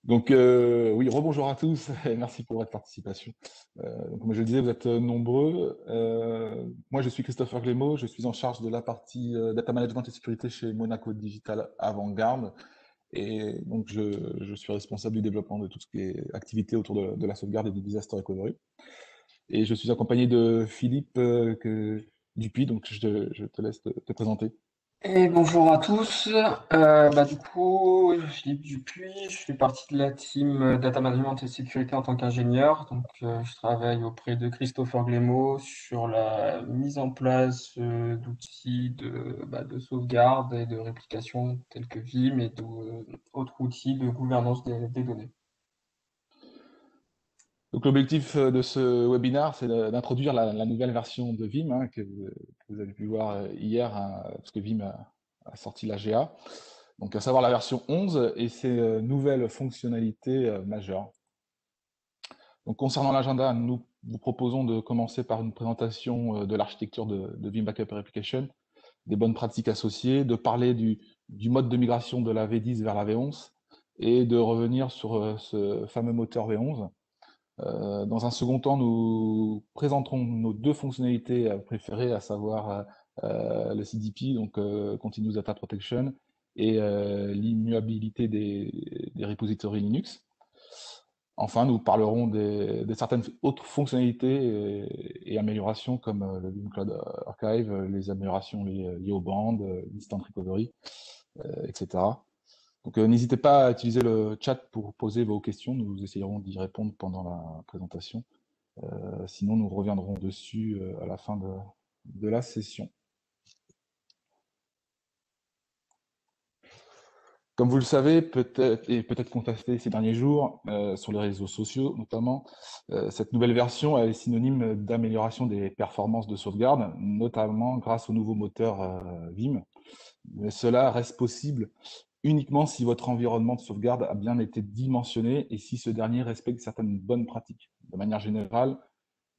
Donc, oui, rebonjour à tous et merci pour votre participation. Donc, comme je le disais, vous êtes nombreux. Moi, je suis Christopher Glémaud, je suis en charge de la partie Data Management et Sécurité chez Monaco Digital Avant-Garde. Et donc, je suis responsable du développement de tout ce qui est activité autour de la sauvegarde et du disaster recovery. Et je suis accompagné de Philippe Dupuis, donc je te laisse te présenter. Et bonjour à tous. Du coup, je suis Philippe Dupuis, je fais partie de la team Data Management et Sécurité en tant qu'ingénieur. Je travaille auprès de Christopher Glémaud sur la mise en place d'outils de sauvegarde et de réplication tels que Vim et d'autres outils de gouvernance des données. Donc l'objectif de ce webinaire, c'est d'introduire la nouvelle version de Vim que vous avez pu voir hier, hein, parce que Vim a sorti la GA. Donc à savoir la version 11 et ses nouvelles fonctionnalités majeures. Donc concernant l'agenda, nous vous proposons de commencer par une présentation de l'architecture de Vim Backup Replication, des bonnes pratiques associées, de parler du mode de migration de la V10 vers la V11 et de revenir sur ce fameux moteur V11. Dans un second temps, nous présenterons nos deux fonctionnalités préférées, à savoir le CDP, donc Continuous Data Protection, et l'immuabilité des repositories Linux. Enfin, nous parlerons de certaines autres fonctionnalités et améliorations comme le Vim Cloud Archive, les améliorations liées aux bandes, l'Instant Recovery, etc. Donc n'hésitez pas à utiliser le chat pour poser vos questions, nous essayerons d'y répondre pendant la présentation. Sinon, nous reviendrons dessus à la fin de la session. Comme vous le savez, peut-être constaté ces derniers jours, sur les réseaux sociaux notamment, cette nouvelle version est synonyme d'amélioration des performances de sauvegarde, notamment grâce au nouveau moteur Vim. Mais cela reste possible uniquement si votre environnement de sauvegarde a bien été dimensionné et si ce dernier respecte certaines bonnes pratiques. De manière générale,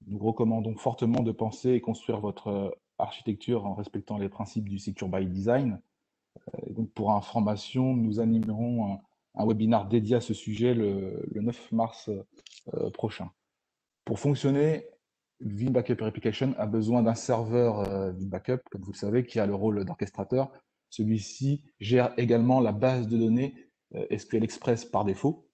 nous recommandons fortement de penser et construire votre architecture en respectant les principes du Secure by Design. Et donc pour information, nous animerons un webinaire dédié à ce sujet le 9 mars prochain. Pour fonctionner, Vim Backup Replication a besoin d'un serveur Vim Backup, comme vous le savez, qui a le rôle d'orchestrateur. Celui-ci gère également la base de données SQL Express par défaut.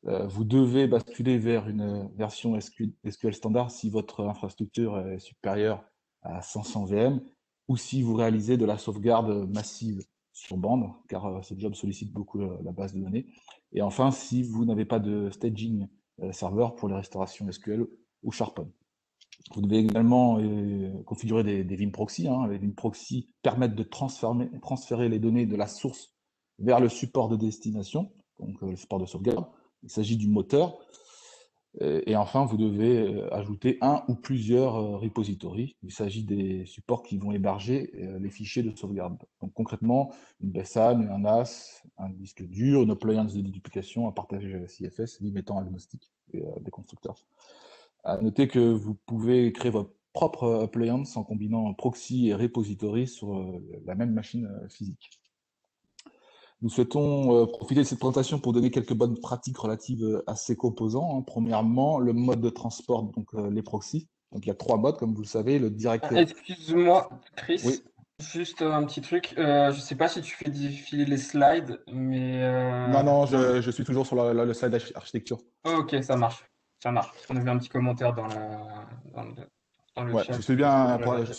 Vous devez basculer vers une version SQL standard si votre infrastructure est supérieure à 500 VM ou si vous réalisez de la sauvegarde massive sur bande, car ce job sollicite beaucoup la base de données. Et enfin, si vous n'avez pas de staging serveur pour les restaurations SQL ou SharePoint. Vous devez également configurer des Vim proxy. Les Vim proxy permettent de transférer les données de la source vers le support de destination, donc le support de sauvegarde. Il s'agit du moteur. Et enfin, vous devez ajouter un ou plusieurs repositories. Il s'agit des supports qui vont héberger les fichiers de sauvegarde. Donc concrètement, une BSAN, un NAS, un disque dur, une appliance de déduplication, un partage CFS, Vim étant agnostique des constructeurs. À noter que vous pouvez créer votre propre appliance en combinant proxy et repository sur la même machine physique. Nous souhaitons profiter de cette présentation pour donner quelques bonnes pratiques relatives à ces composants. Premièrement, le mode de transport, donc les proxys. Donc il y a trois modes, comme vous le savez, le direct. Excuse-moi, Chris, Oui. juste un petit truc. Je sais pas si tu fais défiler les slides, mais Non, je suis toujours sur le slide architecture. ok, ça marche. Ça marche. Parce qu'on avait un petit commentaire dans le Ouais, chat. je suis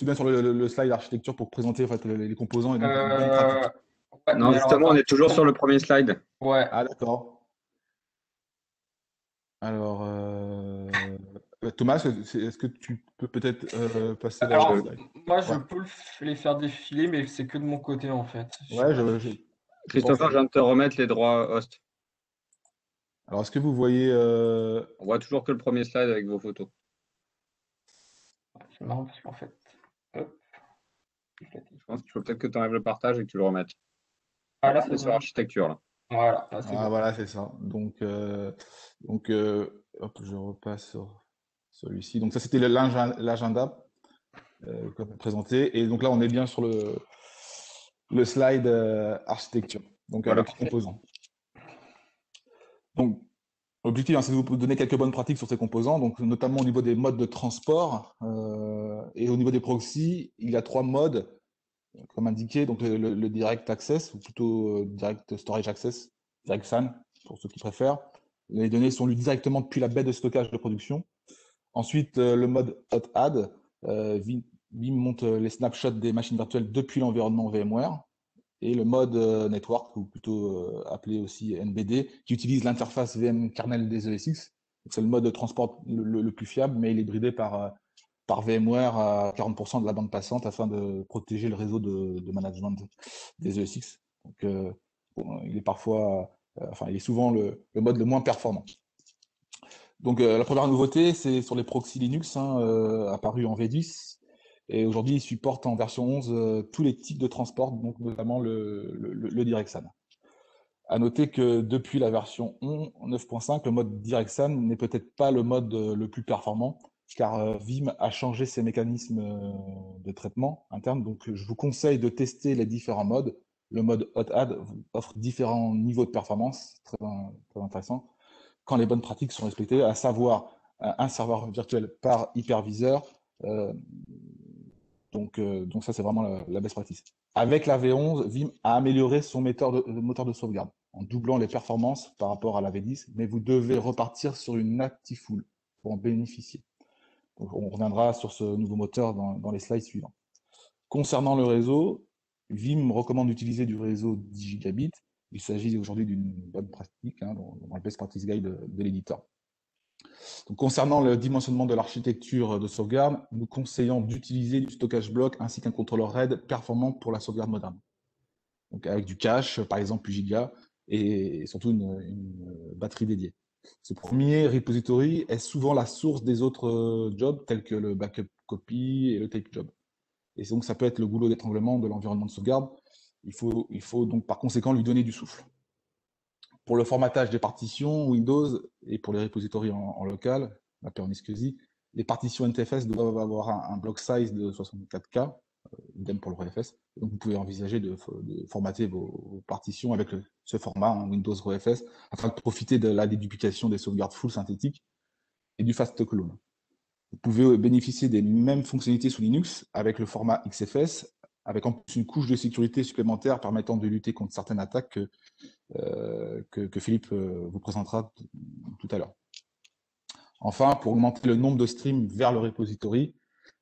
bien sur le slide architecture pour présenter en fait, les composants et donc les bonnes Euh, pratiques. ouais, Non, mais alors justement, on attends. est toujours sur le premier slide. Ouais. Ah, d'accord. Alors, Thomas, est-ce que tu peux peut-être passer Alors, la slide? moi, je Ouais, peux les faire défiler, mais c'est que de mon côté, en fait. Je sais ouais, pas. je pense. Christopher, je viens de te remettre les droits host. Alors, est-ce que vous voyez. On voit toujours que le premier slide avec vos photos. C'est marrant parce qu'en fait. Hop. Je pense qu'il faut peut-être que tu enlèves le partage et que tu le remettes. Ah, là, On c'est est sur bon. architecture, là. Voilà, là, c'est Ah, bon. voilà, c'est ça. Donc hop, je repasse sur celui-ci. Donc, ça, c'était l'agenda comme présenté. Et donc là, on est bien sur le slide architecture. donc Voilà. avec les composants. Donc, l'objectif, c'est de vous donner quelques bonnes pratiques sur ces composants, donc notamment au niveau des modes de transport et au niveau des proxys, il y a 3 modes, comme indiqué, donc le Direct Access, ou plutôt Direct Storage Access, Direct SAN, pour ceux qui préfèrent. Les données sont lues directement depuis la baie de stockage de production. Ensuite, le mode Hot Add, Vim monte les snapshots des machines virtuelles depuis l'environnement VMware. Et le mode Network, ou plutôt appelé aussi NBD, qui utilise l'interface VM kernel des ESX. C'est le mode de transport le plus fiable, mais il est bridé par VMware à 40% de la bande passante afin de protéger le réseau de management des ESX. Donc, bon, il est parfois, il est souvent le mode le moins performant. Donc, la première nouveauté, c'est sur les proxys Linux, apparus en V10. Et aujourd'hui, il supporte en version 11 tous les types de transport, donc notamment le DirectSAN. À noter que depuis la version 9.5, le mode DirectSAN n'est peut-être pas le mode le plus performant, car Vim a changé ses mécanismes de traitement interne. Donc, je vous conseille de tester les différents modes. Le mode Hot Add offre différents niveaux de performance, très intéressant, quand les bonnes pratiques sont respectées, à savoir un serveur virtuel par hyperviseur. Donc ça, c'est vraiment la best practice. Avec la V11, Vim a amélioré son moteur de sauvegarde en doublant les performances par rapport à la V10, mais vous devez repartir sur une active full pour en bénéficier. Donc, on reviendra sur ce nouveau moteur dans les slides suivants. Concernant le réseau, Vim recommande d'utiliser du réseau 10 gigabits. Il s'agit aujourd'hui d'une bonne pratique dans le best practice guide de l'éditeur. Donc, concernant le dimensionnement de l'architecture de sauvegarde, nous conseillons d'utiliser du stockage bloc ainsi qu'un contrôleur RAID performant pour la sauvegarde moderne. Donc, avec du cache, par exemple 8 gigas, et surtout une batterie dédiée. Ce premier repository est souvent la source des autres jobs, tels que le backup copy et le tape job. Et donc, ça peut être le goulot d'étranglement de l'environnement de sauvegarde. Il faut donc par conséquent lui donner du souffle. Pour le formatage des partitions Windows et pour les repositories en local, la paire en SCSI, les partitions NTFS doivent avoir un block size de 64K, idem pour le ReFS. Donc vous pouvez envisager de formater vos partitions avec ce format, Windows ReFS, afin de profiter de la déduplication des sauvegardes full synthétiques et du fast clone. Vous pouvez bénéficier des mêmes fonctionnalités sous Linux avec le format XFS, avec en plus une couche de sécurité supplémentaire permettant de lutter contre certaines attaques que Philippe vous présentera tout à l'heure. Enfin, pour augmenter le nombre de streams vers le repository,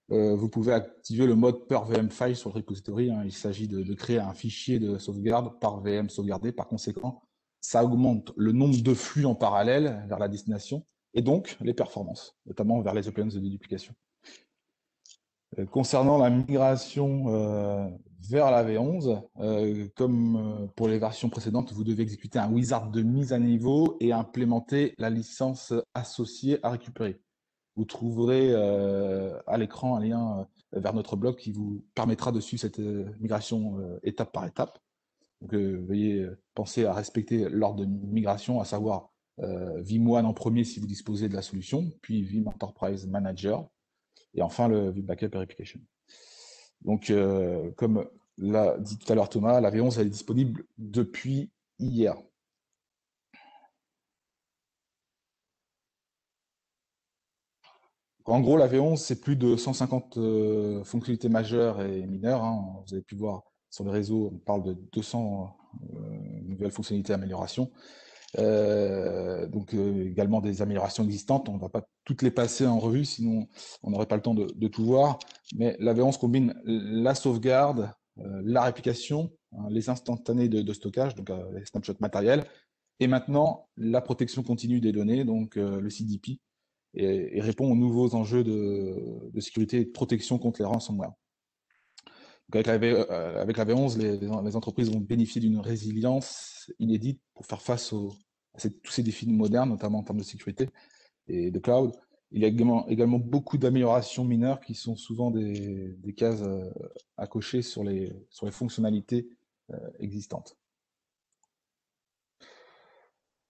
vous pouvez activer le mode per VM file sur le repository. Il s'agit de créer un fichier de sauvegarde par VM sauvegardé. Par conséquent, ça augmente le nombre de flux en parallèle vers la destination et donc les performances, notamment vers les appliances de déduplication. Concernant la migration vers la V11, comme pour les versions précédentes, vous devez exécuter un wizard de mise à niveau et implémenter la licence associée à récupérer. Vous trouverez à l'écran un lien vers notre blog qui vous permettra de suivre cette migration étape par étape. Donc, veuillez penser à respecter l'ordre de migration, à savoir Vim1 en premier si vous disposez de la solution, puis Vim Enterprise Manager, et enfin le Vim Backup et Replication. Donc, comme l'a dit tout à l'heure Thomas, la V11 elle est disponible depuis hier. En gros, la V11, c'est plus de 150 fonctionnalités majeures et mineures. Vous avez pu voir sur le réseau, on parle de 200 nouvelles fonctionnalités d'amélioration. Donc également des améliorations existantes. On ne va pas toutes les passer en revue, sinon on n'aurait pas le temps de tout voir. Mais la V11 combine la sauvegarde, la réplication, les instantanés de stockage, donc les snapshots matériels, et maintenant la protection continue des données, donc le CDP, et répond aux nouveaux enjeux de sécurité et de protection contre les ransomware. Donc avec la V11, les entreprises vont bénéficier d'une résilience inédite pour faire face à tous ces défis modernes, notamment en termes de sécurité et de cloud. Il y a également beaucoup d'améliorations mineures qui sont souvent des cases à cocher sur les fonctionnalités existantes.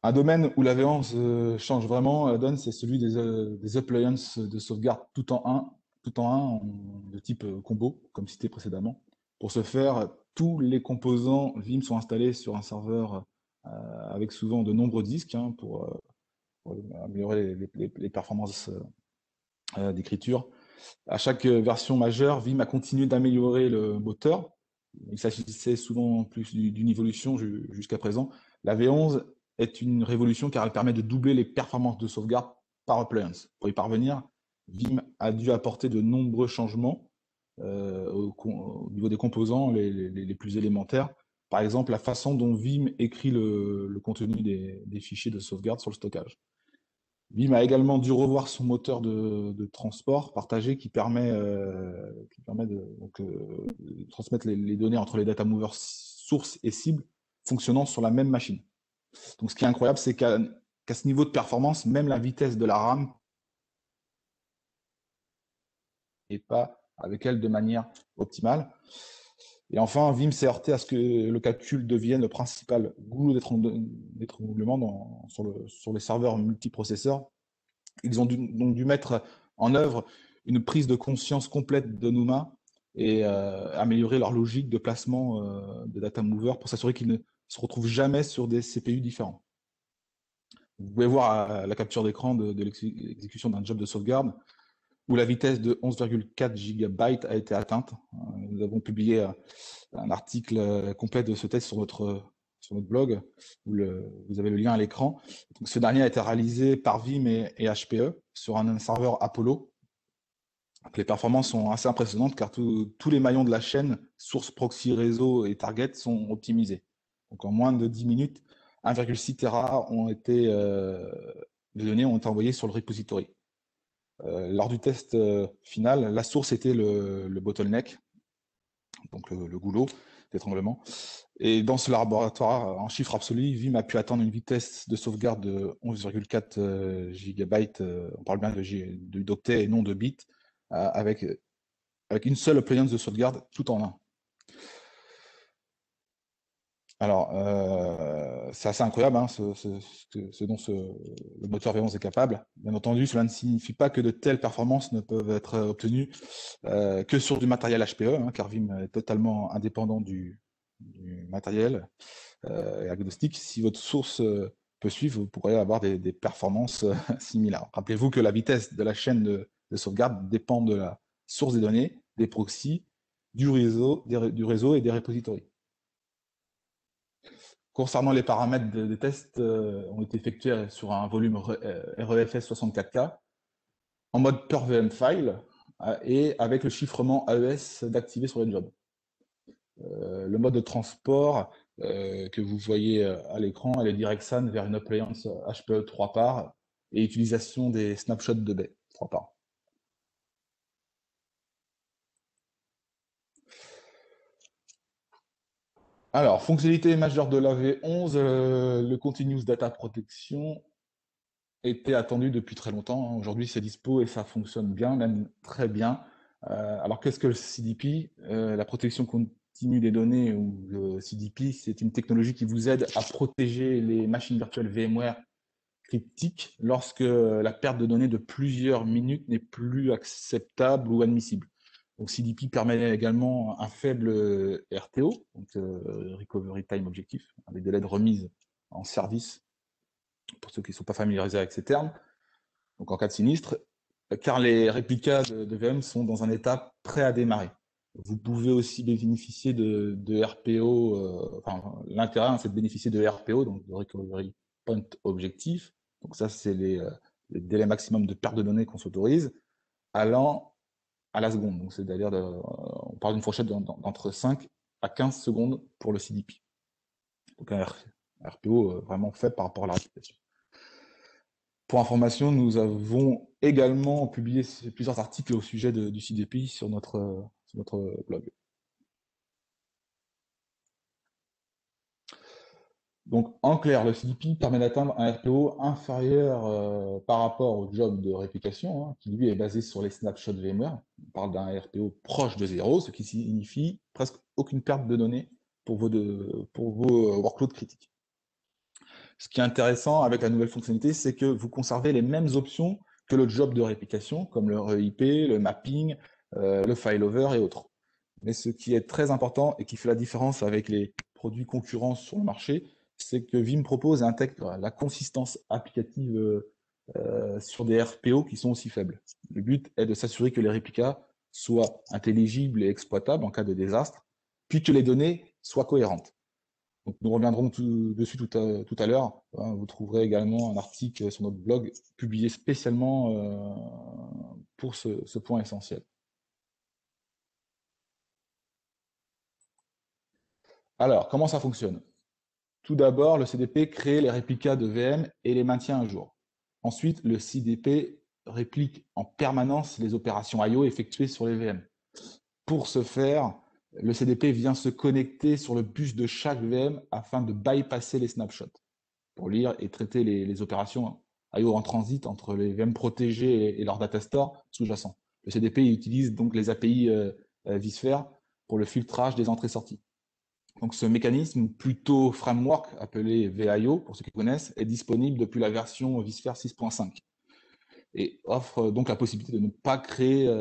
Un domaine où la V11 change vraiment la donne, c'est celui des appliances de sauvegarde tout en un de type combo, comme cité précédemment. Pour ce faire, tous les composants Vim sont installés sur un serveur avec souvent de nombreux disques pour améliorer les performances d'écriture. À chaque version majeure, Vim a continué d'améliorer le moteur. Il s'agissait souvent plus d'une évolution jusqu'à présent. La V11 est une révolution car elle permet de doubler les performances de sauvegarde par appliance. Pour y parvenir, Vim a dû apporter de nombreux changements au niveau des composants les plus élémentaires. Par exemple, la façon dont Vim écrit le contenu des fichiers de sauvegarde sur le stockage. Vim a également dû revoir son moteur de transport partagé qui permet de transmettre les données entre les data movers source et cible fonctionnant sur la même machine. Donc ce qui est incroyable, c'est qu'à ce niveau de performance, même la vitesse de la RAM n'est pas avec elle de manière optimale. Et enfin, Vim s'est heurté à ce que le calcul devienne le principal goulot d'étranglement sur les serveurs multiprocesseurs. Ils ont donc dû mettre en œuvre une prise de conscience complète de Numa et améliorer leur logique de placement de data mover pour s'assurer qu'ils ne se retrouvent jamais sur des CPU différents. Vous pouvez voir la capture d'écran de l'exécution d'un job de sauvegarde où la vitesse de 11,4 GB a été atteinte. Nous avons publié un article complet de ce test sur notre blog, où vous avez le lien à l'écran. Ce dernier a été réalisé par Vim et HPE sur un serveur Apollo. Donc, les performances sont assez impressionnantes car tous les maillons de la chaîne, source, proxy, réseau et target, sont optimisés. Donc en moins de 10 minutes, 1,6 Tera de données ont été envoyées sur le repository. Lors du test final, la source était le bottleneck, donc le goulot d'étranglement. Et dans ce laboratoire, en chiffre absolu, Vim a pu atteindre une vitesse de sauvegarde de 11,4 GB, on parle bien d'octets et non de bits, avec une seule appliance de sauvegarde tout en un. Alors, c'est assez incroyable hein, ce dont le moteur V11 est capable. Bien entendu, cela ne signifie pas que de telles performances ne peuvent être obtenues que sur du matériel HPE, hein, car Vim est totalement indépendant du matériel et agnostique. Si votre source peut suivre, vous pourrez avoir des performances similaires. Rappelez-vous que la vitesse de la chaîne de sauvegarde dépend de la source des données, des proxys, du réseau et des repositories. Concernant les paramètres des tests, ont été effectués sur un volume REFS 64K en mode per VM file et avec le chiffrement AES d'activer sur les jobs. Le mode de transport que vous voyez à l'écran, elle est DirectSAN vers une appliance HPE 3 parts et utilisation des snapshots de baie 3 parts. Alors, fonctionnalité majeure de la V11, le Continuous Data Protection était attendu depuis très longtemps. Hein. Aujourd'hui, c'est dispo et ça fonctionne bien, même très bien. Alors, qu'est-ce que le CDP? La protection continue des données ou le CDP, c'est une technologie qui vous aide à protéger les machines virtuelles VMware critiques lorsque la perte de données de plusieurs minutes n'est plus acceptable ou admissible. Donc, CDP permet également un faible RTO, donc Recovery Time Objectif, des délais de remise en service pour ceux qui ne sont pas familiarisés avec ces termes, donc en cas de sinistre, car les réplicas de VM sont dans un état prêt à démarrer. Vous pouvez aussi bénéficier de RPO, enfin l'intérêt c'est de bénéficier de RPO, donc de Recovery Point Objectif, donc ça c'est les délais maximum de perte de données qu'on s'autorise, allant à la seconde, donc c'est-à-dire on parle d'une fourchette d'entre 5 à 15 secondes pour le CDP. Donc un RPO vraiment faible par rapport à la réplication. Pour information, nous avons également publié plusieurs articles au sujet du CDP sur notre blog. Donc, en clair, le CDP permet d'atteindre un RPO inférieur par rapport au job de réplication, hein, qui lui est basé sur les snapshots VMware. On parle d'un RPO proche de 0, ce qui signifie presque aucune perte de données pour vos workloads critiques. Ce qui est intéressant avec la nouvelle fonctionnalité, c'est que vous conservez les mêmes options que le job de réplication, comme le REIP, le mapping, le failover et autres. Mais ce qui est très important et qui fait la différence avec les produits concurrents sur le marché, c'est que Vim propose et intègre la consistance applicative sur des RPO qui sont aussi faibles. Le but est de s'assurer que les réplicas soient intelligibles et exploitables en cas de désastre, puis que les données soient cohérentes. Donc, nous reviendrons dessus tout à l'heure. Vous trouverez également un article sur notre blog publié spécialement pour ce point essentiel. Alors, comment ça fonctionne? Tout d'abord, le CDP crée les réplicas de VM et les maintient à jour. Ensuite, le CDP réplique en permanence les opérations I/O effectuées sur les VM. Pour ce faire, le CDP vient se connecter sur le bus de chaque VM afin de bypasser les snapshots pour lire et traiter les opérations I/O en transit entre les VM protégés et leur data store sous-jacent. Le CDP utilise donc les API vSphere pour le filtrage des entrées-sorties. Donc ce mécanisme, plutôt framework, appelé VIO, pour ceux qui connaissent, est disponible depuis la version vSphere 6.5 et offre donc la possibilité de ne pas créer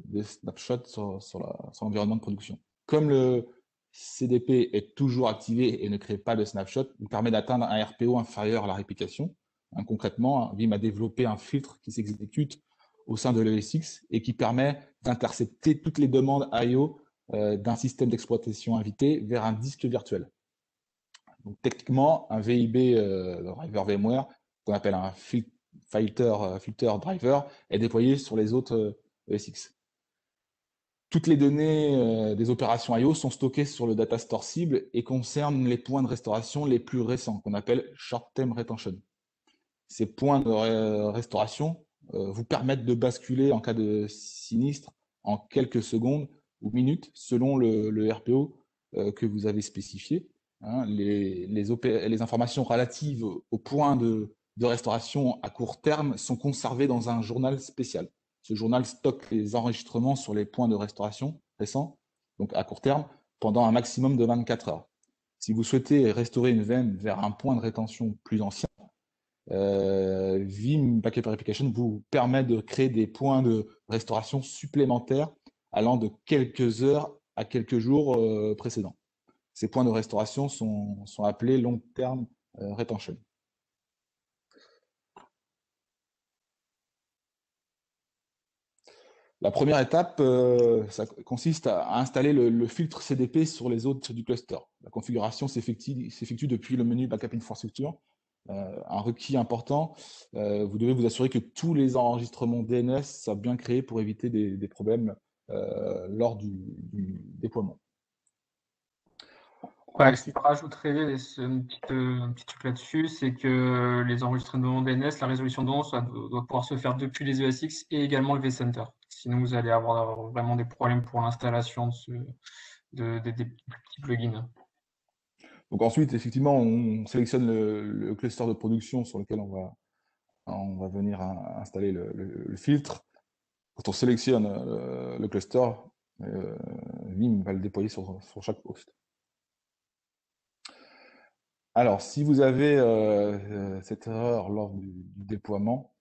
des snapshots sur l'environnement de production. Comme le CDP est toujours activé et ne crée pas de snapshot, il permet d'atteindre un RPO inférieur à la réplication. Concrètement, Vim a développé un filtre qui s'exécute au sein de l'ESX et qui permet d'intercepter toutes les demandes I/O d'un système d'exploitation invité vers un disque virtuel. Donc, techniquement, un VIB driver VMware, qu'on appelle un filter driver, est déployé sur les autres ESX. Toutes les données des opérations I/O sont stockées sur le data store cible et concernent les points de restauration les plus récents, qu'on appelle short-term retention. Ces points de restauration vous permettent de basculer en cas de sinistre en quelques secondes ou minutes selon le RPO que vous avez spécifié. Hein, les informations relatives aux points de restauration à court terme sont conservées dans un journal spécial. Ce journal stocke les enregistrements sur les points de restauration récents, donc à court terme, pendant un maximum de 24 heures. Si vous souhaitez restaurer une VM vers un point de rétention plus ancien, Vim Backup Replication vous permet de créer des points de restauration supplémentaires allant de quelques heures à quelques jours précédents. Ces points de restauration sont appelés long-term retention. La première étape, ça consiste à installer le filtre CDP sur les autres du cluster. La configuration s'effectue depuis le menu Backup Infrastructure. Un requis important, vous devez vous assurer que tous les enregistrements DNS soient bien créés pour éviter des problèmes lors du déploiement. Ouais, je rajouterais un petit truc là-dessus, c'est que les enregistrements DNS, la résolution de nom, ça doit pouvoir se faire depuis les ESX et également le vCenter. Sinon, vous allez avoir vraiment des problèmes pour l'installation des petits plugins. Donc ensuite, effectivement, on sélectionne le cluster de production sur lequel on va venir installer le filtre. Quand on sélectionne le cluster, Vim va le déployer sur chaque host. Alors, si vous avez cette erreur lors du déploiement,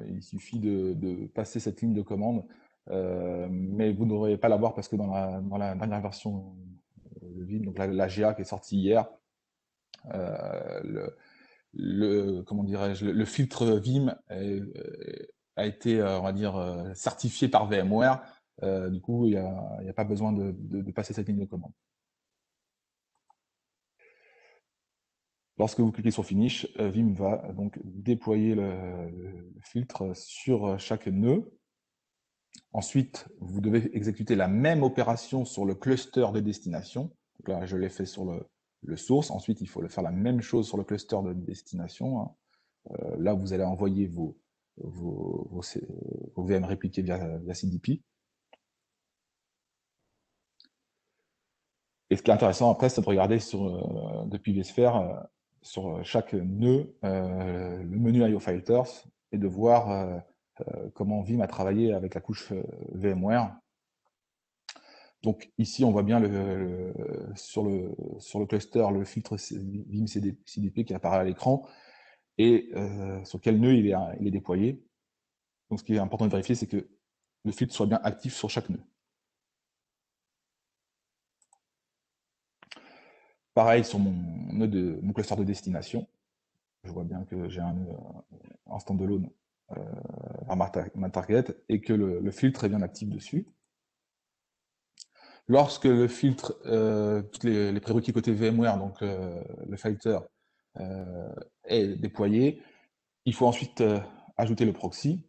il suffit de passer cette ligne de commande, mais vous n'aurez pas la voir parce que dans la dernière version de Vim, donc la GA qui est sortie hier, comment dirais-je, le filtre Vim a été, on va dire, certifié par VMware. Du coup, il n'y a pas besoin de passer cette ligne de commande. Lorsque vous cliquez sur Finish, Vim va donc déployer le filtre sur chaque nœud. Ensuite, vous devez exécuter la même opération sur le cluster de destination. Donc là, je l'ai fait sur le source. Ensuite, il faut faire la même chose sur le cluster de destination. Hein. Là, vous allez envoyer vos VM répliqués via CDP. Et ce qui est intéressant après, c'est de regarder depuis vSphere sur chaque nœud le menu IO Filters et de voir comment Vim a travaillé avec la couche VMware. Donc ici, on voit bien sur le cluster le filtre Vim CDP qui apparaît à l'écran et sur quel nœud il est déployé. Donc ce qui est important de vérifier, c'est que le filtre soit bien actif sur chaque nœud. Pareil sur mon cluster de destination. Je vois bien que j'ai un nœud en standalone vers ma target et que le filtre est bien actif dessus. Lorsque le filtre, tous les prérequis côté VMware, donc le filter, est déployé, il faut ensuite ajouter le proxy.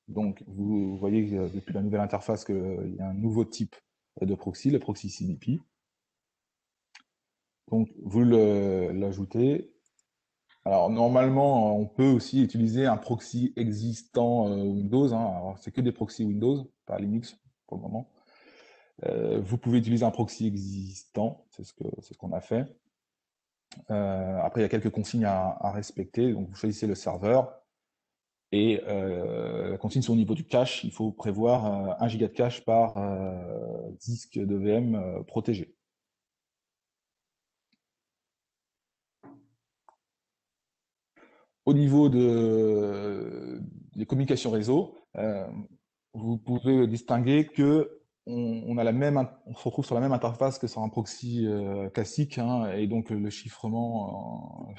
Donc vous voyez depuis la nouvelle interface qu'il y a un nouveau type de proxy, le proxy CDP. Donc vous l'ajoutez. Alors normalement, on peut aussi utiliser un proxy existant Windows. Alors c'est que des proxys Windows, pas Linux pour le moment. Vous pouvez utiliser un proxy existant, c'est ce qu'on a fait. Après, il y a quelques consignes à respecter. Donc vous choisissez le serveur et la consigne c'est au niveau du cache. Il faut prévoir 1 giga de cache par disque de VM protégé. Au niveau des communications réseau, vous pouvez distinguer que on se retrouve sur la même interface que sur un proxy classique, et donc le chiffrement,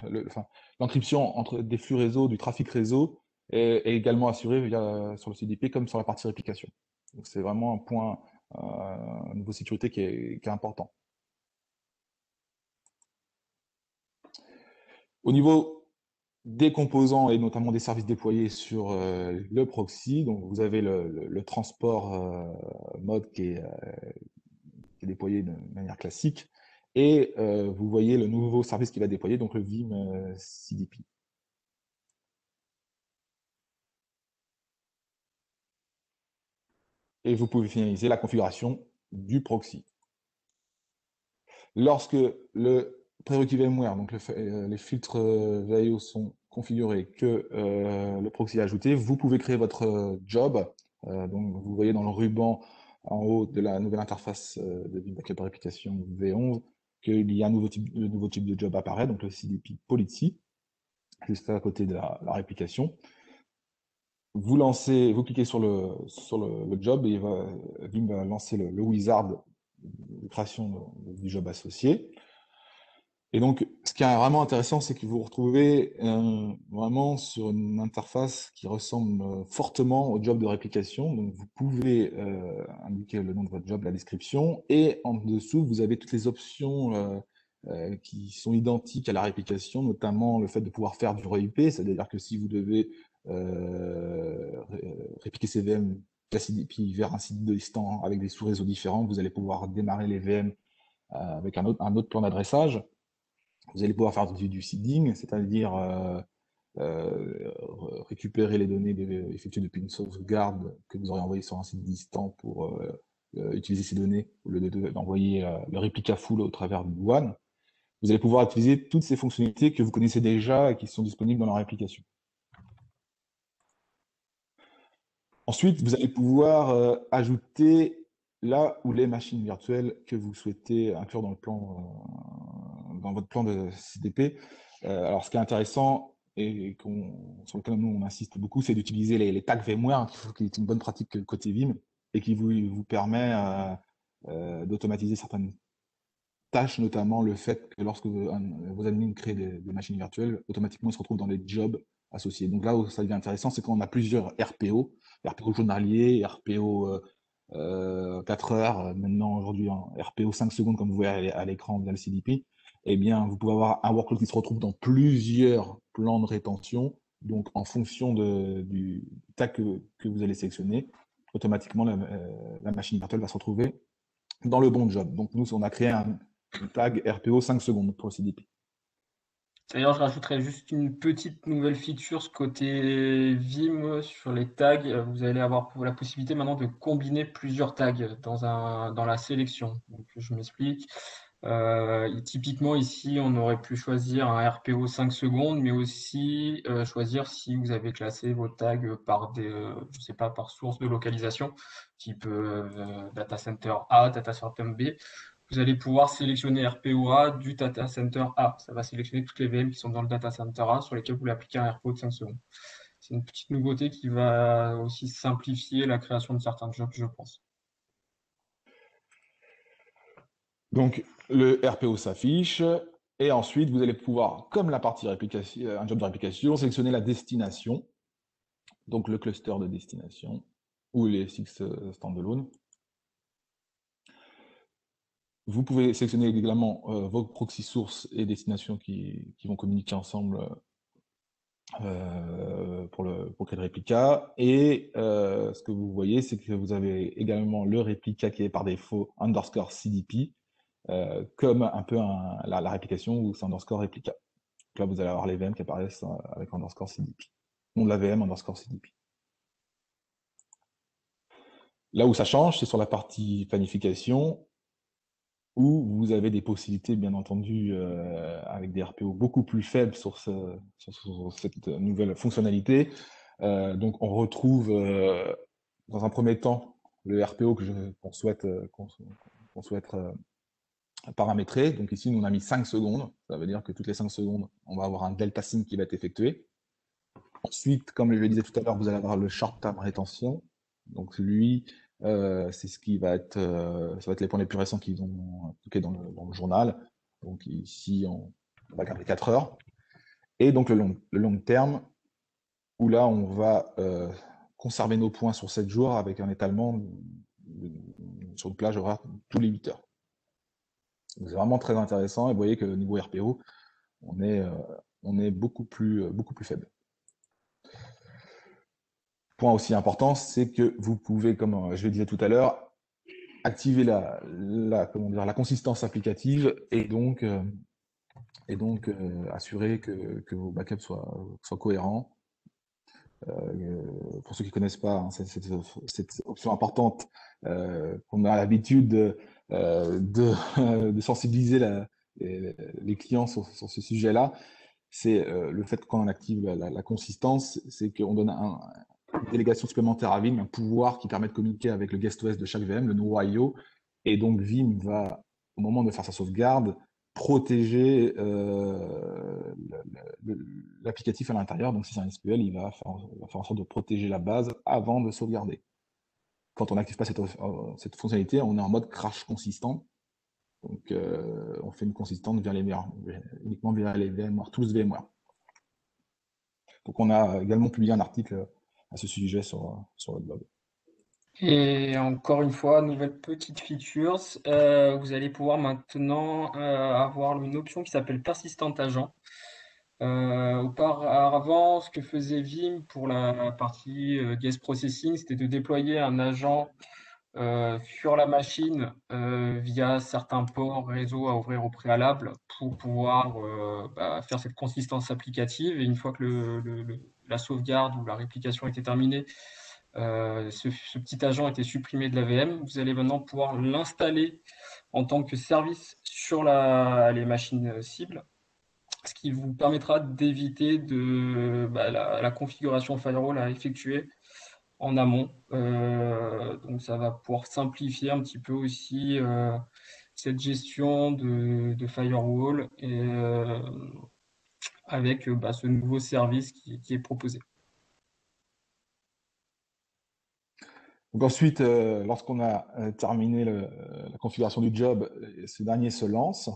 l'encryption entre des flux réseau, du trafic réseau est également assurée sur le CDP comme sur la partie réplication. Donc c'est vraiment un point niveau sécurité qui est important. Au niveau des composants et notamment des services déployés sur le proxy. Donc vous avez le transport mode qui est déployé de manière classique. Et vous voyez le nouveau service qui va déployer, donc le Vim CDP. Et vous pouvez finaliser la configuration du proxy. Lorsque le prérequis VMware, donc les filtres VIO sont configurés, que le proxy est ajouté, vous pouvez créer votre job. Donc vous voyez dans le ruban en haut de la nouvelle interface de Vim Backup Réplication V11 qu'il y a le nouveau type de job apparaît, donc le CDP Policy, juste à côté de la réplication. Vous cliquez sur le job et Vim va lancer le wizard de création du job associé. Et donc, ce qui est vraiment intéressant, c'est que vous vous retrouvez vraiment sur une interface qui ressemble fortement au job de réplication. Donc, vous pouvez indiquer le nom de votre job, la description, et en dessous, vous avez toutes les options qui sont identiques à la réplication, notamment le fait de pouvoir faire du re-IP, c'est-à-dire que si vous devez répliquer ces VM CDP vers un site distant avec des sous-réseaux différents, vous allez pouvoir démarrer les VM avec un autre plan d'adressage. Vous allez pouvoir faire du seeding, c'est-à-dire récupérer les données effectuées depuis une sauvegarde que vous aurez envoyée sur un site distant pour utiliser ces données au lieu d'envoyer le réplica full au travers du WAN. Vous allez pouvoir utiliser toutes ces fonctionnalités que vous connaissez déjà et qui sont disponibles dans leur application. Ensuite, vous allez pouvoir ajouter là où les machines virtuelles que vous souhaitez inclure dans votre plan de CDP. Alors, ce qui est intéressant et sur lequel nous on insiste beaucoup, c'est d'utiliser les tags VMware, qui est une bonne pratique côté Vim et qui vous permet d'automatiser certaines tâches, notamment le fait que lorsque vos admins créent des machines virtuelles, automatiquement ils se retrouvent dans des jobs associés. Donc là où ça devient intéressant, c'est quand on a plusieurs RPO journalier, RPO 4 heures, maintenant aujourd'hui RPO 5 secondes comme vous voyez à l'écran via le CDP, eh bien vous pouvez avoir un workload qui se retrouve dans plusieurs plans de rétention. Donc en fonction du tag que vous allez sélectionner, automatiquement la machine virtuelle va se retrouver dans le bon job. Donc nous on a créé un tag RPO 5 secondes pour le CDP. D'ailleurs, je rajouterais juste une petite nouvelle feature ce côté Vim sur les tags. Vous allez avoir la possibilité maintenant de combiner plusieurs tags dans la sélection. Donc, je m'explique. Typiquement, ici, on aurait pu choisir un RPO 5 secondes, mais aussi choisir si vous avez classé vos tags par je sais pas, par source de localisation, type data center A, data center B. Vous allez pouvoir sélectionner RPO-A du data center A. Ça va sélectionner toutes les VM qui sont dans le data center A sur lesquelles vous voulez appliquer un RPO de 5 secondes. C'est une petite nouveauté qui va aussi simplifier la création de certains jobs, je pense. Donc le RPO s'affiche, Et ensuite, vous allez pouvoir, comme la partie réplication, un job de réplication, sélectionner la destination, donc le cluster de destination, ou les 6 standalone. Vous pouvez sélectionner également vos proxy sources et destinations qui vont communiquer ensemble pour créer le réplica. Et ce que vous voyez, c'est que vous avez également le réplica qui est par défaut underscore CDP, comme un peu la réplication où c'est underscore réplica. Donc là, vous allez avoir les VM qui apparaissent avec underscore CDP. Nom de la VM underscore CDP. Là où ça change, c'est sur la partie planification, où vous avez des possibilités, bien entendu, avec des RPO beaucoup plus faibles sur cette nouvelle fonctionnalité. Donc, on retrouve, dans un premier temps, le RPO qu'on souhaite paramétrer. Donc ici, nous, on a mis 5 secondes. Ça veut dire que toutes les 5 secondes, on va avoir un delta sync qui va être effectué. Ensuite, comme je le disais tout à l'heure, vous allez avoir le short time rétention. Donc lui, c'est ce qui va être, ça va être les points les plus récents qu'ils ont indiqués dans le journal. Donc ici, on va garder 4 heures. Et donc le long terme, où là, on va conserver nos points sur 7 jours avec un étalement sur une plage horaire tous les 8 heures. Donc c'est vraiment très intéressant. Et vous voyez que niveau RPO, on est beaucoup plus faible. Point aussi important, c'est que vous pouvez, comme je le disais tout à l'heure, activer la consistance applicative et donc assurer que vos backups soient cohérents. Pour ceux qui ne connaissent pas, hein, cette option importante qu'on a l'habitude de sensibiliser les clients sur ce sujet-là, c'est le fait que quand on active la consistance, c'est qu'on donne une délégation supplémentaire à Vim, un pouvoir qui permet de communiquer avec le guest OS de chaque VM, le NoIO, et donc Vim va, au moment de faire sa sauvegarde, protéger l'applicatif à l'intérieur. Donc si c'est un SQL, il va faire en sorte de protéger la base avant de sauvegarder. Quand on n'active pas cette fonctionnalité, on est en mode crash consistant. Donc on fait une consistante uniquement via les VMware, tous les VMware. Donc on a également publié un article à ce sujet sur le blog. Et encore une fois, nouvelle petite feature, vous allez pouvoir maintenant avoir une option qui s'appelle Persistent Agent. Auparavant, ce que faisait Vim pour la partie guest processing, c'était de déployer un agent sur la machine via certains ports réseau à ouvrir au préalable pour pouvoir faire cette consistance applicative. Et une fois que la sauvegarde ou la réplication était terminée, ce petit agent était supprimé de la VM. Vous allez maintenant pouvoir l'installer en tant que service sur les machines cibles, ce qui vous permettra d'éviter la configuration firewall à effectuer en amont. Donc ça va pouvoir simplifier un petit peu aussi cette gestion de firewall et avec ce nouveau service qui est proposé. Donc ensuite, lorsqu'on a terminé la configuration du job, ce dernier se lance.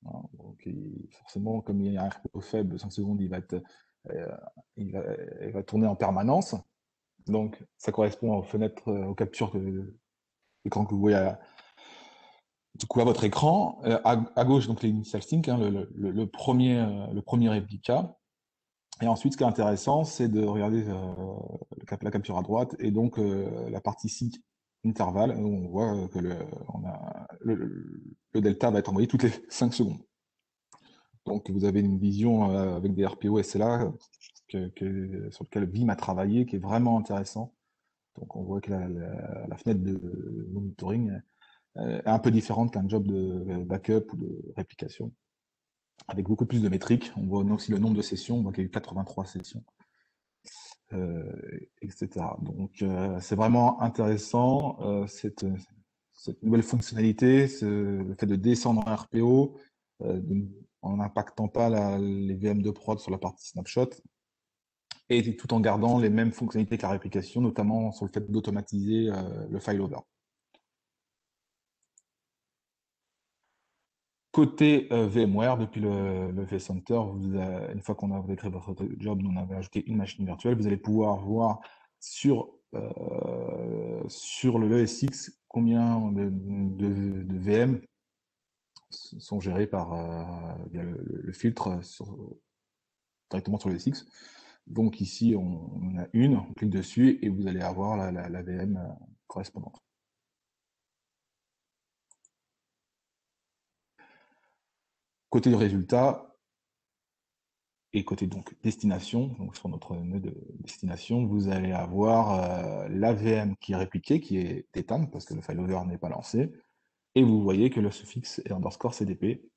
Hein, donc forcément, comme il y a un RPO faible, 5 secondes, il va tourner en permanence. Donc ça correspond aux fenêtres, aux captures d'écran que vous voyez du coup à votre écran. À gauche, donc les initial sync, hein, le premier réplica. Et ensuite, ce qui est intéressant, c'est de regarder la capture à droite et donc la partie sync intervalle, où on voit que le delta va être envoyé toutes les 5 secondes. Donc vous avez une vision avec des RPO SLA sur lequel Vim a travaillé, qui est vraiment intéressant. Donc on voit que la fenêtre de monitoring est un peu différente qu'un job de backup ou de réplication, avec beaucoup plus de métriques. On voit aussi le nombre de sessions, on voit qu'il y a eu 83 sessions. Etc. Donc c'est vraiment intéressant cette nouvelle fonctionnalité, le fait de descendre en RPO en n'impactant pas les VM de prod sur la partie snapshot et tout en gardant les mêmes fonctionnalités que la réplication, notamment sur le fait d'automatiser le failover. Côté VMware, depuis le vCenter, une fois vous avez créé votre job, on avait ajouté une machine virtuelle. Vous allez pouvoir voir sur le ESX combien de VM sont gérés via le filtre directement sur le ESX. Donc ici, on a une, on clique dessus et vous allez avoir la VM correspondante. Côté du résultat et côté donc destination, donc sur notre nœud de destination, vous allez avoir la VM qui est répliquée, qui est éteinte parce que le failover n'est pas lancé, et vous voyez que le suffixe est underscore CDP.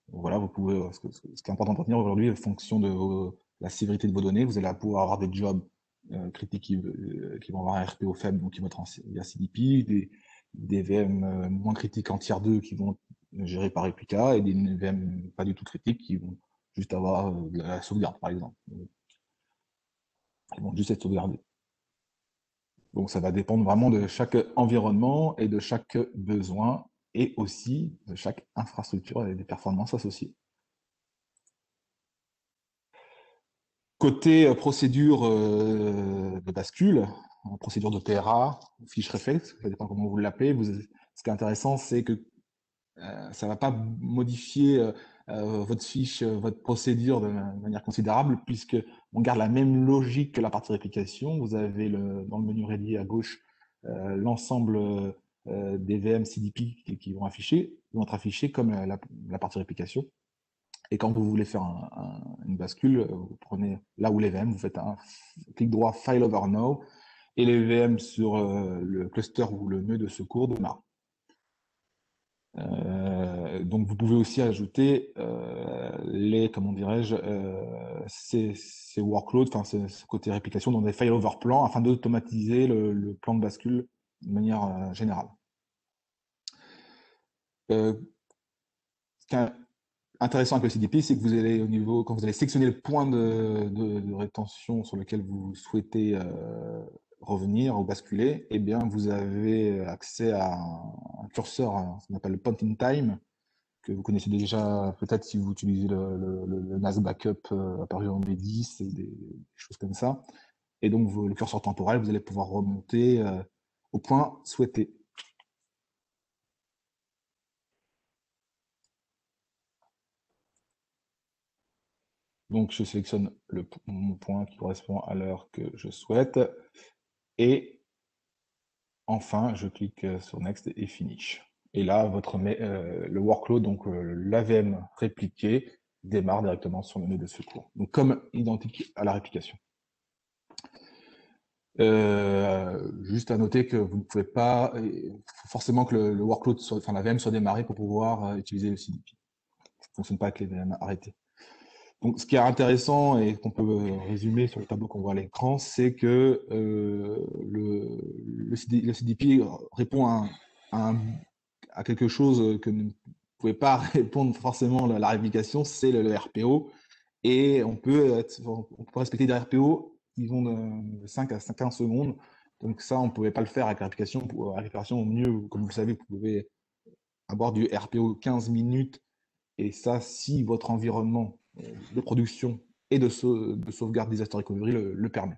Voilà, vous pouvez, ce qui est important de retenir aujourd'hui, en fonction de la sévérité de vos données, vous allez pouvoir avoir des jobs critiques qui vont avoir un RPO faible, donc qui vont être via CDP, des VM moins critiques en tier 2 qui vont gérer par réplica, et des VM pas du tout critiques qui vont juste avoir de la sauvegarde, par exemple. Ils vont juste être sauvegardés. Donc ça va dépendre vraiment de chaque environnement et de chaque besoin, et aussi de chaque infrastructure et des performances associées. Côté procédure de bascule, procédure de PRA, fiche réflexe, ça dépend comment vous l'appelez. Ce qui est intéressant, c'est que ça ne va pas modifier votre fiche, votre procédure de manière considérable, puisque on garde la même logique que la partie réplication. Vous avez dans le menu ready à gauche l'ensemble des VM CDP qui vont être affichés comme la partie réplication. Et quand vous voulez faire une bascule, vous prenez là où les VM, vous faites un clic droit File over Now, et les VM sur le cluster ou le nœud de secours démarrent. Donc vous pouvez aussi ajouter comment dirais-je, ces workloads, enfin ce côté réplication dans des failover plans afin d'automatiser le plan de bascule de manière générale. Ce qui est intéressant avec le CDP, c'est que vous allez quand vous allez sélectionner le point de rétention sur lequel vous souhaitez revenir ou basculer, eh bien vous avez accès à un curseur, ce qu'on appelle le point in time, que vous connaissez déjà peut-être si vous utilisez le NAS Backup apparu en B10, des choses comme ça. Et donc le curseur temporel, vous allez pouvoir remonter au point souhaité. Donc je sélectionne mon point qui correspond à l'heure que je souhaite. Et enfin, je clique sur Next et Finish. Et là, le workload, donc l'AVM répliqué, démarre directement sur le nœud de secours. Donc comme identique à la réplication. Juste à noter que vous ne pouvez pas, faut forcément que le workload, la VM soit démarrée pour pouvoir utiliser le CDP. Ça ne fonctionne pas avec les VM arrêtés. Donc, ce qui est intéressant et qu'on peut résumer sur le tableau qu'on voit à l'écran, c'est que le CDP répond à quelque chose que ne pouvait pas répondre forcément la réplication, c'est le RPO. Et on peut respecter des RPO qui vont de 5 à 15 secondes. Donc ça, on ne pouvait pas le faire avec la réplication. Pour la réplication, au mieux, comme vous le savez, vous pouvez avoir du RPO 15 minutes. Et ça, si votre environnement de production et de sauvegarde disaster recovery le permet.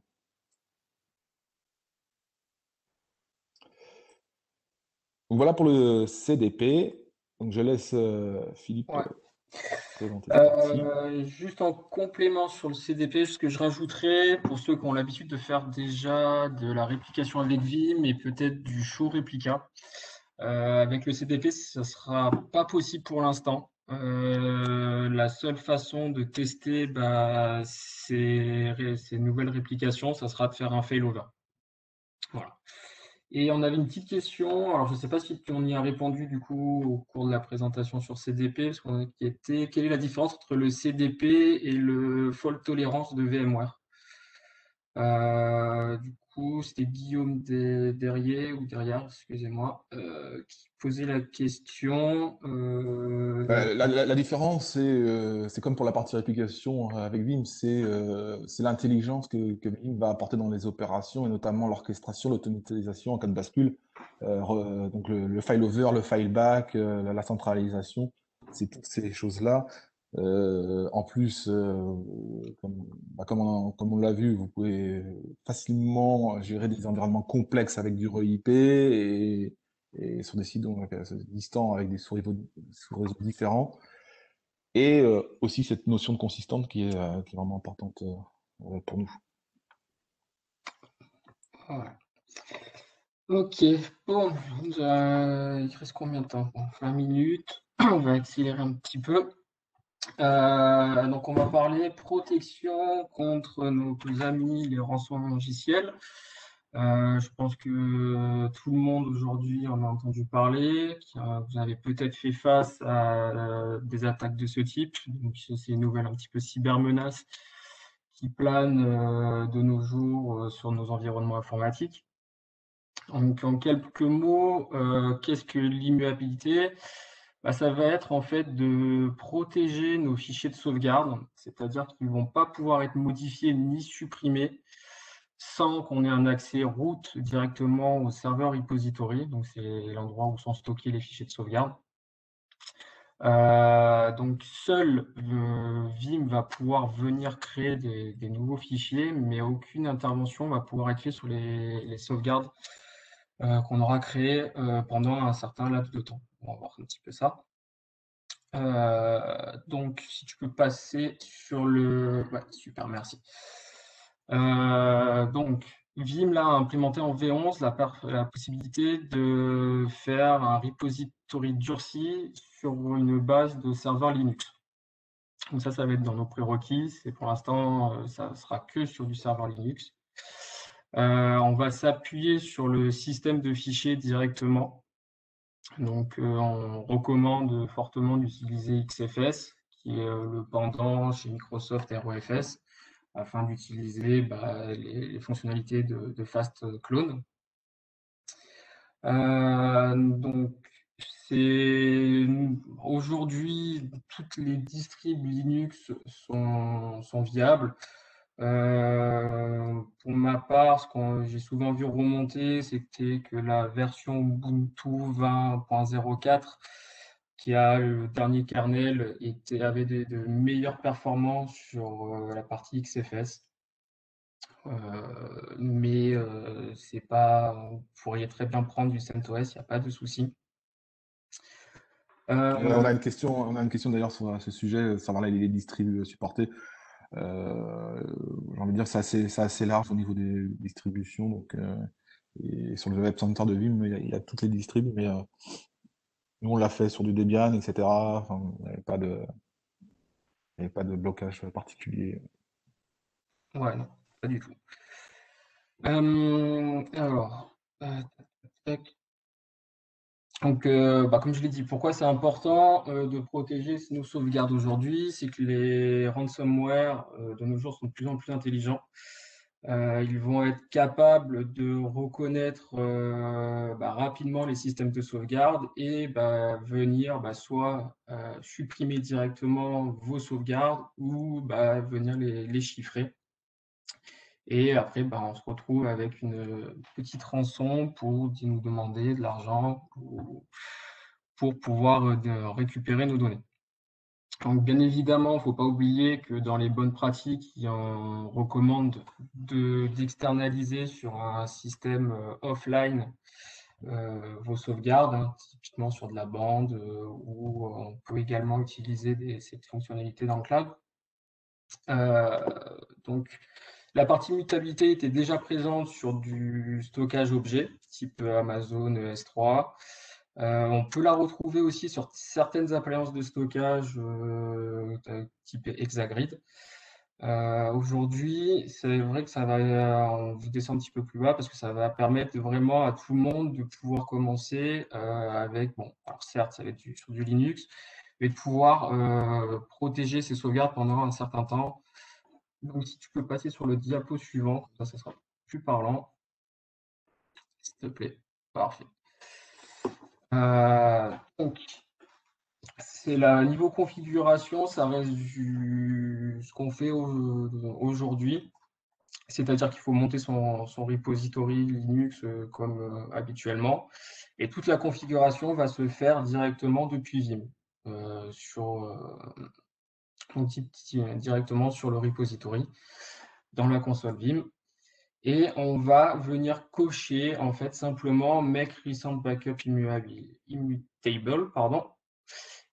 Donc voilà pour le CDP. Donc je laisse Philippe présenter cette partie. Juste en complément sur le CDP, ce que je rajouterais pour ceux qui ont l'habitude de faire déjà de la réplication avec Vim et peut-être du show réplica. Avec le CDP, ça ne sera pas possible pour l'instant. La seule façon de tester ces nouvelles réplications, ça sera de faire un failover. Voilà. Et on avait une petite question, alors je ne sais pas si on y a répondu du coup au cours de la présentation sur CDP, parce qu'on inquiétait, quelle est la différence entre le CDP et le fault tolerance de VMware? Du coup, c'était Guillaume derrière, excusez-moi, qui posait la question. La différence, c'est comme pour la partie réplication avec Vim, c'est l'intelligence que Vim va apporter dans les opérations et notamment l'orchestration, l'automatisation en cas de bascule. Donc le failover, le fileback, la centralisation, c'est toutes ces choses-là. En plus, comme on l'a vu, vous pouvez facilement gérer des environnements complexes avec du REIP et sur des sites donc, distants avec des sous-réseaux différents. Et aussi cette notion de consistante qui est vraiment importante pour nous. Voilà. Ok, bon, il reste combien de temps? Bon, 20 minutes, on va accélérer un petit peu. Donc, on va parler protection contre nos amis les rançons logiciels. Je pense que tout le monde aujourd'hui en a entendu parler. Vous avez peut-être fait face à des attaques de ce type. Donc, c'est une nouvelle un petit peu cybermenace qui plane de nos jours sur nos environnements informatiques. Donc, en quelques mots, qu'est-ce que l'immuabilité? Ça va être en fait de protéger nos fichiers de sauvegarde, c'est-à-dire qu'ils ne vont pas pouvoir être modifiés ni supprimés sans qu'on ait un accès root directement au serveur repository, donc c'est l'endroit où sont stockés les fichiers de sauvegarde. Donc seul Vim va pouvoir venir créer des nouveaux fichiers, mais aucune intervention va pouvoir être faite sur les sauvegardes qu'on aura créées pendant un certain laps de temps. On va voir un petit peu ça. Donc, si tu peux passer sur le... Ouais, super, merci. Donc, Vim là, a implémenté en V11 la possibilité de faire un repository durci sur une base de serveur Linux. Donc ça va être dans nos prérequis. C'est pour l'instant, ça sera que sur du serveur Linux. On va s'appuyer sur le système de fichiers directement. Donc, on recommande fortement d'utiliser XFS, qui est le pendant chez Microsoft ROFS, afin d'utiliser les fonctionnalités de Fast Clone. Donc, aujourd'hui, toutes les distribs Linux sont viables. Pour ma part, ce que j'ai souvent vu remonter, c'était que la version Ubuntu 20.04, qui a le dernier kernel, avait de meilleures performances sur la partie XFS. Mais c'est pas, vous pourriez très bien prendre du CentOS, il n'y a pas de souci. On a une question d'ailleurs sur ce sujet, savoir les distribs supportés. J'ai envie de dire que c'est assez large au niveau des distributions. Donc, et sur le web center de Vim, il y a toutes les distribs, mais nous on l'a fait sur du Debian, etc. Enfin, il n'y avait pas de blocage particulier. Ouais, non, pas du tout. Alors, tac. Donc, comme je l'ai dit, pourquoi c'est important de protéger nos sauvegardes aujourd'hui? C'est que les ransomware de nos jours sont de plus en plus intelligents. Ils vont être capables de reconnaître rapidement les systèmes de sauvegarde et venir soit supprimer directement vos sauvegardes ou venir les chiffrer. Et après, on se retrouve avec une petite rançon pour nous demander de l'argent pour pouvoir récupérer nos données. Donc, bien évidemment, il ne faut pas oublier que dans les bonnes pratiques, on recommande d'externaliser sur un système offline vos sauvegardes, hein, typiquement sur de la bande, ou on peut également utiliser cette fonctionnalité dans le cloud. Donc, la partie mutabilité était déjà présente sur du stockage objet, type Amazon S3. On peut la retrouver aussi sur certaines appliances de stockage type Exagrid. Aujourd'hui, c'est vrai que ça va, on descend un petit peu plus bas parce que ça va permettre vraiment à tout le monde de pouvoir commencer avec, alors certes, ça va être sur du Linux, mais de pouvoir protéger ses sauvegardes pendant un certain temps. Donc, si tu peux passer sur le diapo suivant, ça sera plus parlant, s'il te plaît. Parfait. Donc, c'est la niveau configuration, ça reste ce qu'on fait aujourd'hui. C'est-à-dire qu'il faut monter son repository Linux comme habituellement. Et toute la configuration va se faire directement depuis Vim. directement sur le repository dans la console Vim. Et on va venir cocher en fait simplement make recent backup immutable,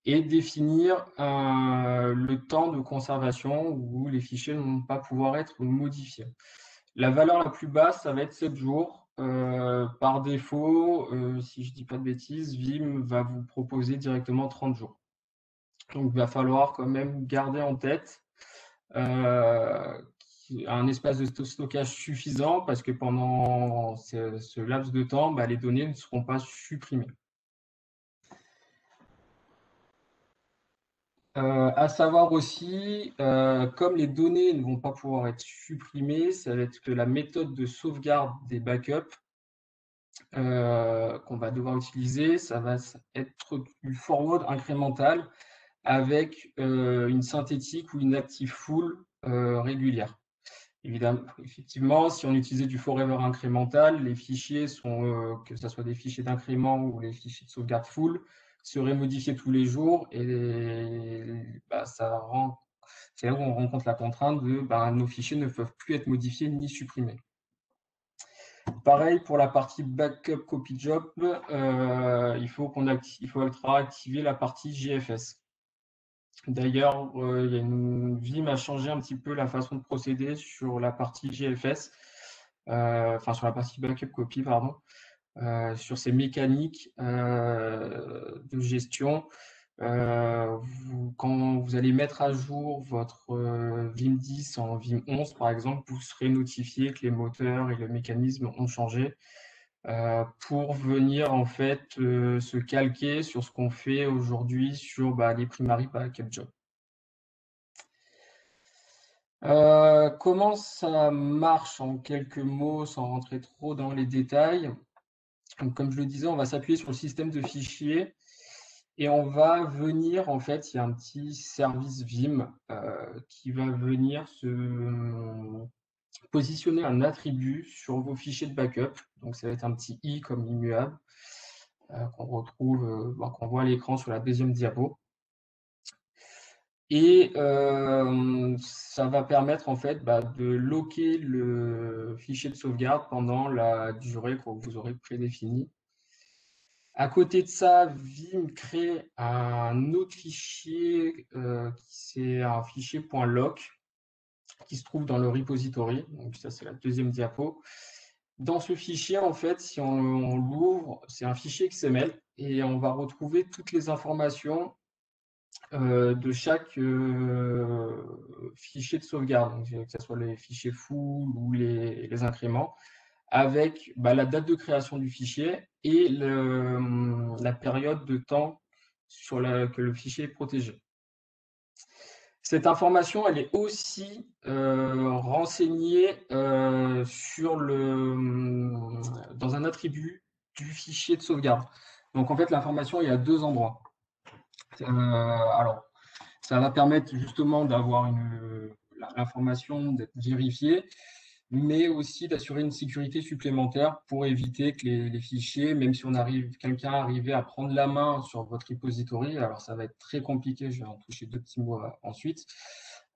et définir le temps de conservation où les fichiers ne vont pas pouvoir être modifiés. La valeur la plus basse, ça va être 7 jours. Par défaut, si je ne dis pas de bêtises, Vim va vous proposer directement 30 jours. Donc, il va falloir quand même garder en tête un espace de stockage suffisant parce que pendant ce laps de temps, les données ne seront pas supprimées. À savoir aussi, comme les données ne vont pas pouvoir être supprimées, ça va être que la méthode de sauvegarde des backups qu'on va devoir utiliser, ça va être du forward incrémental avec une synthétique ou une active full régulière. Évidemment, effectivement, si on utilisait du forever incrémental, les fichiers sont, que ce soit des fichiers d'incrément ou les fichiers de sauvegarde full, seraient modifiés tous les jours et c'est là où on rencontre la contrainte de nos fichiers ne peuvent plus être modifiés ni supprimés. Pareil pour la partie backup copy job, il faudra activer la partie GFS. D'ailleurs, Vim a changé un petit peu la façon de procéder sur la partie GFS, sur la partie backup copy, pardon, sur ces mécaniques de gestion. Quand vous allez mettre à jour votre Vim 10 en Vim 11, par exemple, vous serez notifié que les moteurs et le mécanisme ont changé pour venir en fait se calquer sur ce qu'on fait aujourd'hui sur les primary backup jobs. Comment ça marche en quelques mots sans rentrer trop dans les détails? Donc, comme je le disais, on va s'appuyer sur le système de fichiers et on va venir, en fait, il y a un petit service Vim qui va venir se positionner un attribut sur vos fichiers de backup. Donc, ça va être un petit i comme immuable qu'on retrouve, qu'on voit à l'écran sur la deuxième diapo. Et ça va permettre en fait de locker le fichier de sauvegarde pendant la durée que vous aurez prédéfinie. À côté de ça, Vim crée un autre fichier, c'est un fichier .lock qui se trouve dans le repository. Donc ça, c'est la deuxième diapo. Dans ce fichier, en fait, si on l'ouvre, c'est un fichier XML et on va retrouver toutes les informations de chaque fichier de sauvegarde, donc, que ce soit les fichiers full ou les incréments, avec la date de création du fichier et la période de temps que le fichier est protégé. Cette information, elle est aussi renseignée dans un attribut du fichier de sauvegarde. Donc en fait, l'information est à deux endroits. Alors, ça va permettre justement d'avoir l'information d'être vérifiée, mais aussi d'assurer une sécurité supplémentaire pour éviter que les fichiers, même si quelqu'un arrivait à prendre la main sur votre repository, alors ça va être très compliqué, je vais en toucher deux petits mots ensuite,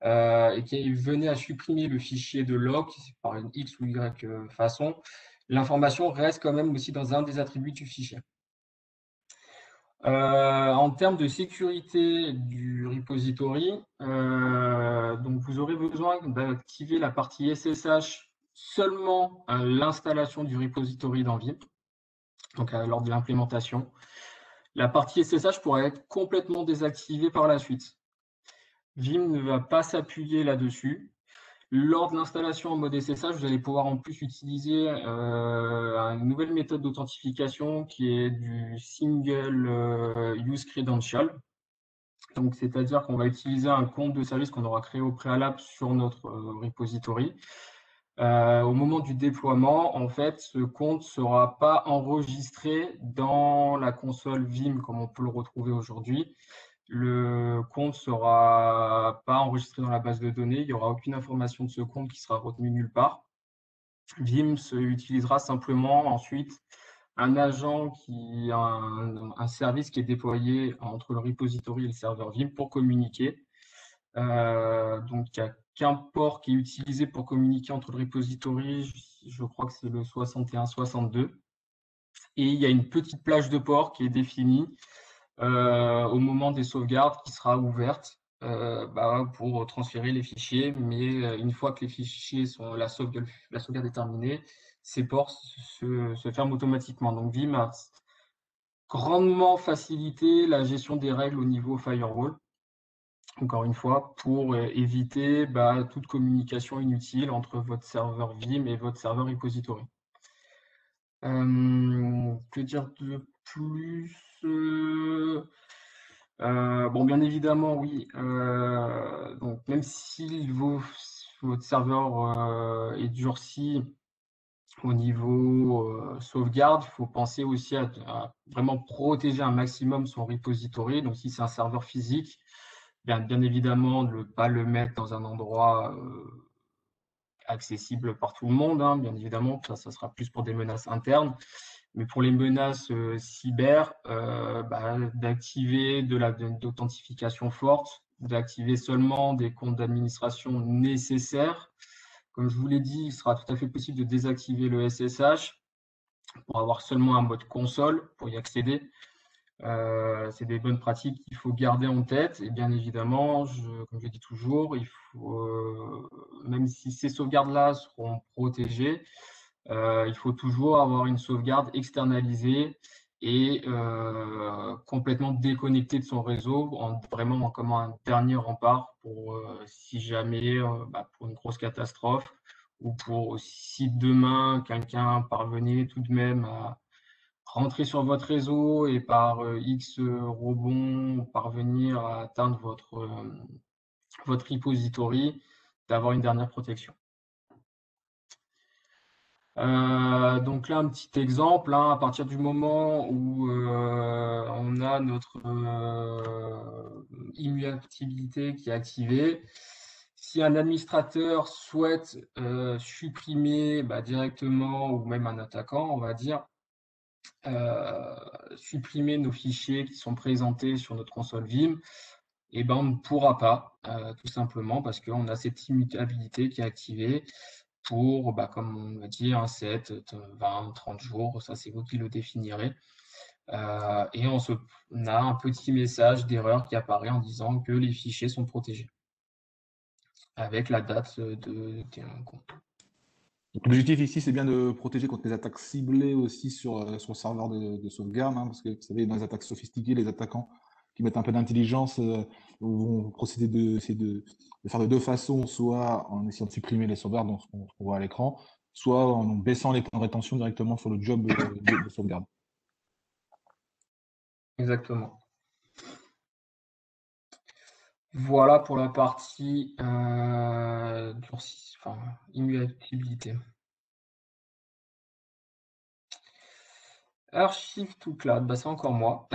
et qu'il venait à supprimer le fichier de lock par une X ou Y façon, l'information reste quand même aussi dans un des attributs du fichier. En termes de sécurité du repository, donc vous aurez besoin d'activer la partie SSH seulement à l'installation du repository dans Vim, donc lors de l'implémentation. La partie SSH pourrait être complètement désactivée par la suite. Vim ne va pas s'appuyer là-dessus. Lors de l'installation en mode SSH, vous allez pouvoir en plus utiliser une nouvelle méthode d'authentification qui est du Single Use Credential. Donc, c'est-à-dire qu'on va utiliser un compte de service qu'on aura créé au préalable sur notre repository. Au moment du déploiement, en fait, ce compte ne sera pas enregistré dans la console Vim comme on peut le retrouver aujourd'hui. Le compte ne sera pas enregistré dans la base de données. Il n'y aura aucune information de ce compte qui sera retenue nulle part. Vim utilisera simplement ensuite un agent qui a un service qui est déployé entre le repository et le serveur Vim pour communiquer. Donc, il n'y a qu'un port qui est utilisé pour communiquer entre le repository, je crois que c'est le 61-62. Et il y a une petite plage de port qui est définie au moment des sauvegardes qui sera ouverte pour transférer les fichiers. Mais une fois que les fichiers sont la sauvegarde est terminée, ces ports se ferment automatiquement. Donc Vim a grandement facilité la gestion des règles au niveau firewall, encore une fois, pour éviter toute communication inutile entre votre serveur Vim et votre serveur repository. Que dire de plus? Bon, bien évidemment, oui. Donc, même si votre serveur est durci au niveau sauvegarde, il faut penser aussi à vraiment protéger un maximum son repository. Donc, si c'est un serveur physique, bien évidemment, ne pas le mettre dans un endroit accessible par tout le monde, hein, bien évidemment. Ça sera plus pour des menaces internes. Mais pour les menaces cyber, d'activer de d'authentification forte, d'activer seulement des comptes d'administration nécessaires. Comme je vous l'ai dit, il sera tout à fait possible de désactiver le SSH pour avoir seulement un mode console pour y accéder. C'est des bonnes pratiques qu'il faut garder en tête. Et bien évidemment, comme je dis toujours, il faut, même si ces sauvegardes-là seront protégées, il faut toujours avoir une sauvegarde externalisée et complètement déconnectée de son réseau, vraiment comme un dernier rempart pour si jamais pour une grosse catastrophe ou pour si demain quelqu'un parvenait tout de même à rentrer sur votre réseau et par X rebond parvenir à atteindre votre repository, d'avoir une dernière protection. Donc là, un petit exemple, hein, à partir du moment où on a notre immutabilité qui est activée, si un administrateur souhaite supprimer directement, ou même un attaquant, on va dire, supprimer nos fichiers qui sont présentés sur notre console Vim, et on ne pourra pas, tout simplement parce qu'on a cette immutabilité qui est activée pour, comme on l'a dit, 7, 20, 30 jours, ça c'est vous qui le définirez. Et on a un petit message d'erreur qui apparaît en disant que les fichiers sont protégés avec la date d'un compte. L'objectif ici, c'est bien de protéger contre les attaques ciblées aussi sur le serveur de sauvegarde, hein, parce que vous savez, dans les attaques sophistiquées, les attaquants qui mettent un peu d'intelligence vont procéder de faire de deux façons, soit en essayant de supprimer les sauvegardes, donc ce qu'on voit à l'écran, soit en baissant les points de rétention directement sur le job de sauvegarde. Exactement. Voilà pour la partie immutabilité. Archive to cloud, c'est encore moi.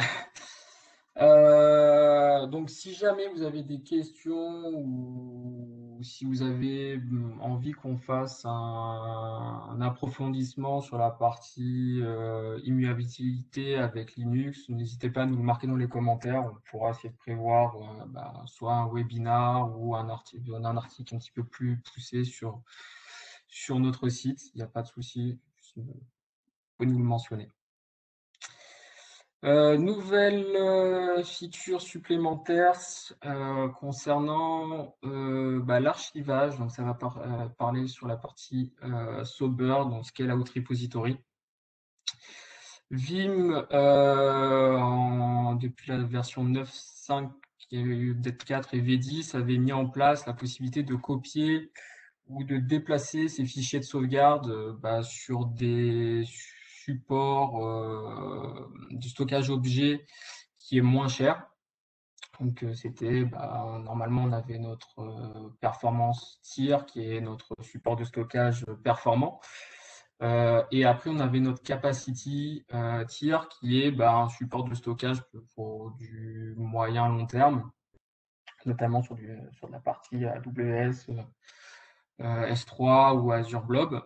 Donc, si jamais vous avez des questions ou si vous avez envie qu'on fasse un approfondissement sur la partie immutabilité avec Linux, n'hésitez pas à nous le marquer dans les commentaires. On pourra essayer de prévoir soit un webinar ou un article un petit peu plus poussé sur notre site. Il n'y a pas de souci, vous pouvez nous le mentionner. Nouvelle feature supplémentaire concernant l'archivage. Donc, ça va parler sur la partie Sober, donc Scale Out Repository. Vim, depuis la version 9.5, qui a eu update 4 et V10, avait mis en place la possibilité de copier ou de déplacer ces fichiers de sauvegarde sur des supports du stockage objet qui est moins cher. Donc c'était normalement on avait notre performance tier qui est notre support de stockage performant. Et après on avait notre capacity tier qui est un support de stockage pour du moyen long terme, notamment sur la partie AWS, S3 ou Azure Blob.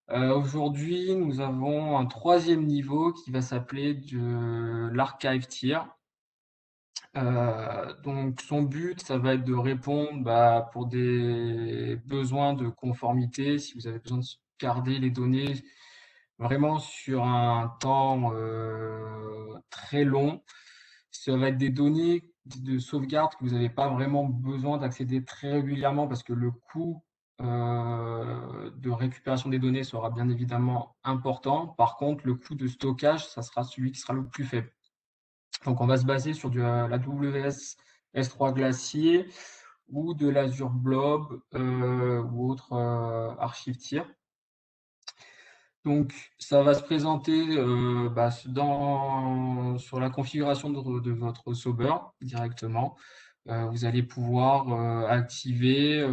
Aujourd'hui, nous avons un troisième niveau qui va s'appeler de l'archive tier. Donc son but, ça va être de répondre pour des besoins de conformité, si vous avez besoin de garder les données vraiment sur un temps très long. Ça va être des données de sauvegarde que vous n'avez pas vraiment besoin d'accéder très régulièrement parce que le coût de récupération des données sera bien évidemment important. Par contre, le coût de stockage, ça sera celui qui sera le plus faible. Donc, on va se baser sur la AWS S3 Glacier ou de l'Azure Blob ou autre archive tier. Donc, ça va se présenter sur la configuration de votre Sober directement. Vous allez pouvoir activer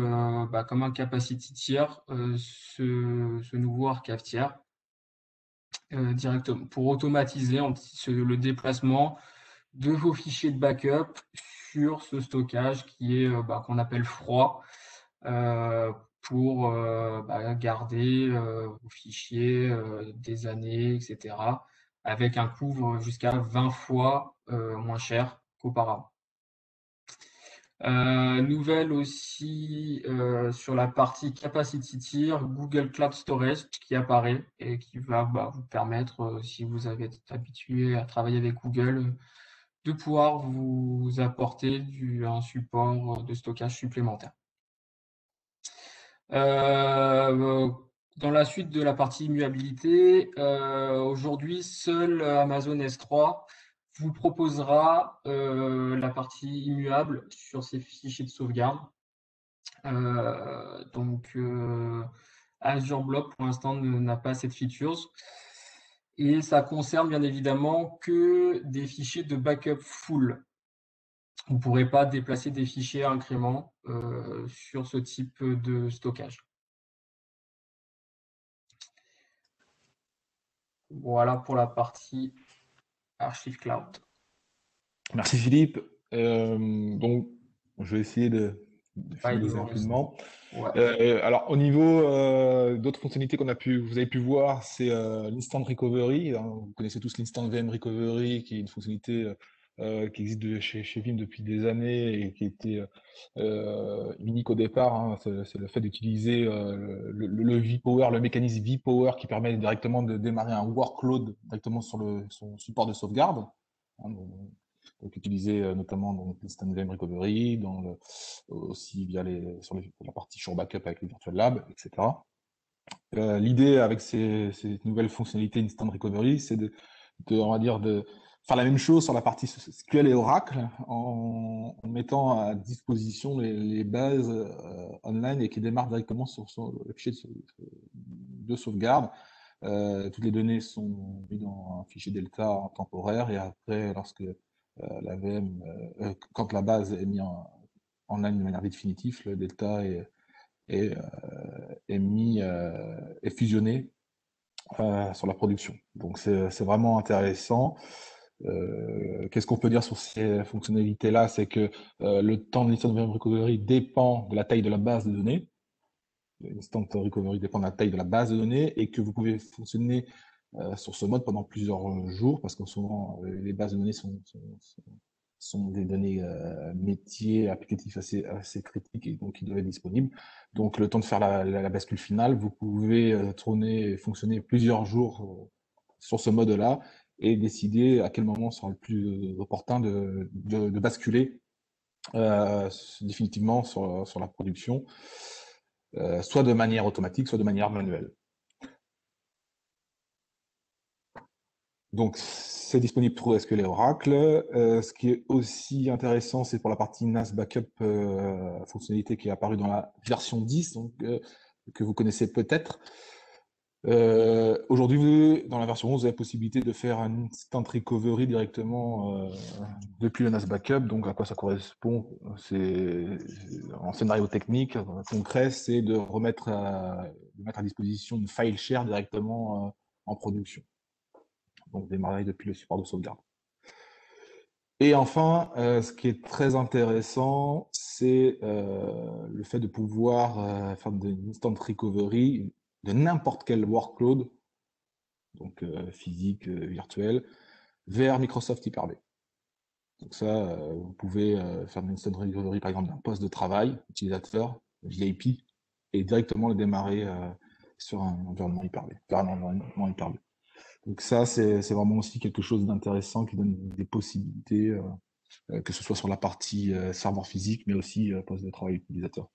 comme un capacity tier ce nouveau archive tier directement pour automatiser le déplacement de vos fichiers de backup sur ce stockage qui est qu'on appelle froid pour garder vos fichiers des années, etc. avec un coût jusqu'à 20 fois moins cher qu'auparavant. Nouvelle aussi sur la partie capacity tier, Google Cloud Storage qui apparaît et qui va vous permettre, si vous avez été habitué à travailler avec Google, de pouvoir vous apporter un support de stockage supplémentaire. Dans la suite de la partie immuabilité, aujourd'hui, seul Amazon S3 vous proposera la partie immuable sur ces fichiers de sauvegarde. Azure Blob, pour l'instant, n'a pas cette feature. Et ça concerne bien évidemment que des fichiers de backup full. Vous ne pourrez pas déplacer des fichiers à incrément sur ce type de stockage. Voilà pour la partie Archive Cloud. Merci Philippe. Donc, je vais essayer de finaliser rapidement. Ouais. Alors, au niveau d'autres fonctionnalités vous avez pu voir, c'est l'Instant Recovery. Vous connaissez tous l'Instant VM Recovery, qui est une fonctionnalité qui existe chez Vim depuis des années et qui était unique au départ. Hein. C'est le fait d'utiliser le vPower, le mécanisme vPower qui permet directement de démarrer un workload directement sur son support de sauvegarde. Hein, donc utilisé notamment dans l'Instant VM Recovery, aussi via la partie Sure Backup avec les Virtual Labs, etc. L'idée avec ces nouvelles fonctionnalités Instant Recovery, c'est on va dire, de faire la même chose sur la partie SQL et Oracle en mettant à disposition les bases online et qui démarrent directement sur le fichier de sauvegarde. Toutes les données sont mises dans un fichier Delta en temporaire et après, lorsque la VM, quand la base est mise en ligne de manière définitive, le Delta est fusionné sur la production. Donc c'est vraiment intéressant. Qu'est-ce qu'on peut dire sur ces fonctionnalités-là? C'est que le temps de l'Instant Recovery dépend de la taille de la base de données. L'Instant Recovery dépend de la taille de la base de données et que vous pouvez fonctionner sur ce mode pendant plusieurs jours parce que souvent les bases de données sont des données métiers, applicatifs assez critiques et donc qui doivent être disponibles. Donc le temps de faire la bascule finale, vous pouvez fonctionner plusieurs jours sur ce mode-là et décider à quel moment sera le plus opportun de basculer définitivement sur la production, soit de manière automatique, soit de manière manuelle. Donc, c'est disponible pour SQL et Oracle. Ce qui est aussi intéressant, c'est pour la partie NAS Backup, fonctionnalité qui est apparue dans la version 10, donc, que vous connaissez peut-être. Aujourd'hui, dans la version 11, vous avez la possibilité de faire un instant recovery directement depuis le NAS Backup. Donc, à quoi ça correspond? C'est en scénario technique concret, c'est de mettre à disposition une file share directement en production. Donc démarrer depuis le support de sauvegarde. Et enfin, ce qui est très intéressant, c'est le fait de pouvoir faire de l'instant recovery de n'importe quel workload, donc physique, virtuel, vers Microsoft Hyper-V. Donc ça, vous pouvez faire une instant recovery, par exemple, d'un poste de travail, utilisateur, via IP, et directement le démarrer sur un environnement Hyper-V, vers un environnement Hyper-V. Donc ça, c'est vraiment aussi quelque chose d'intéressant qui donne des possibilités, que ce soit sur la partie serveur physique, mais aussi poste de travail utilisateur.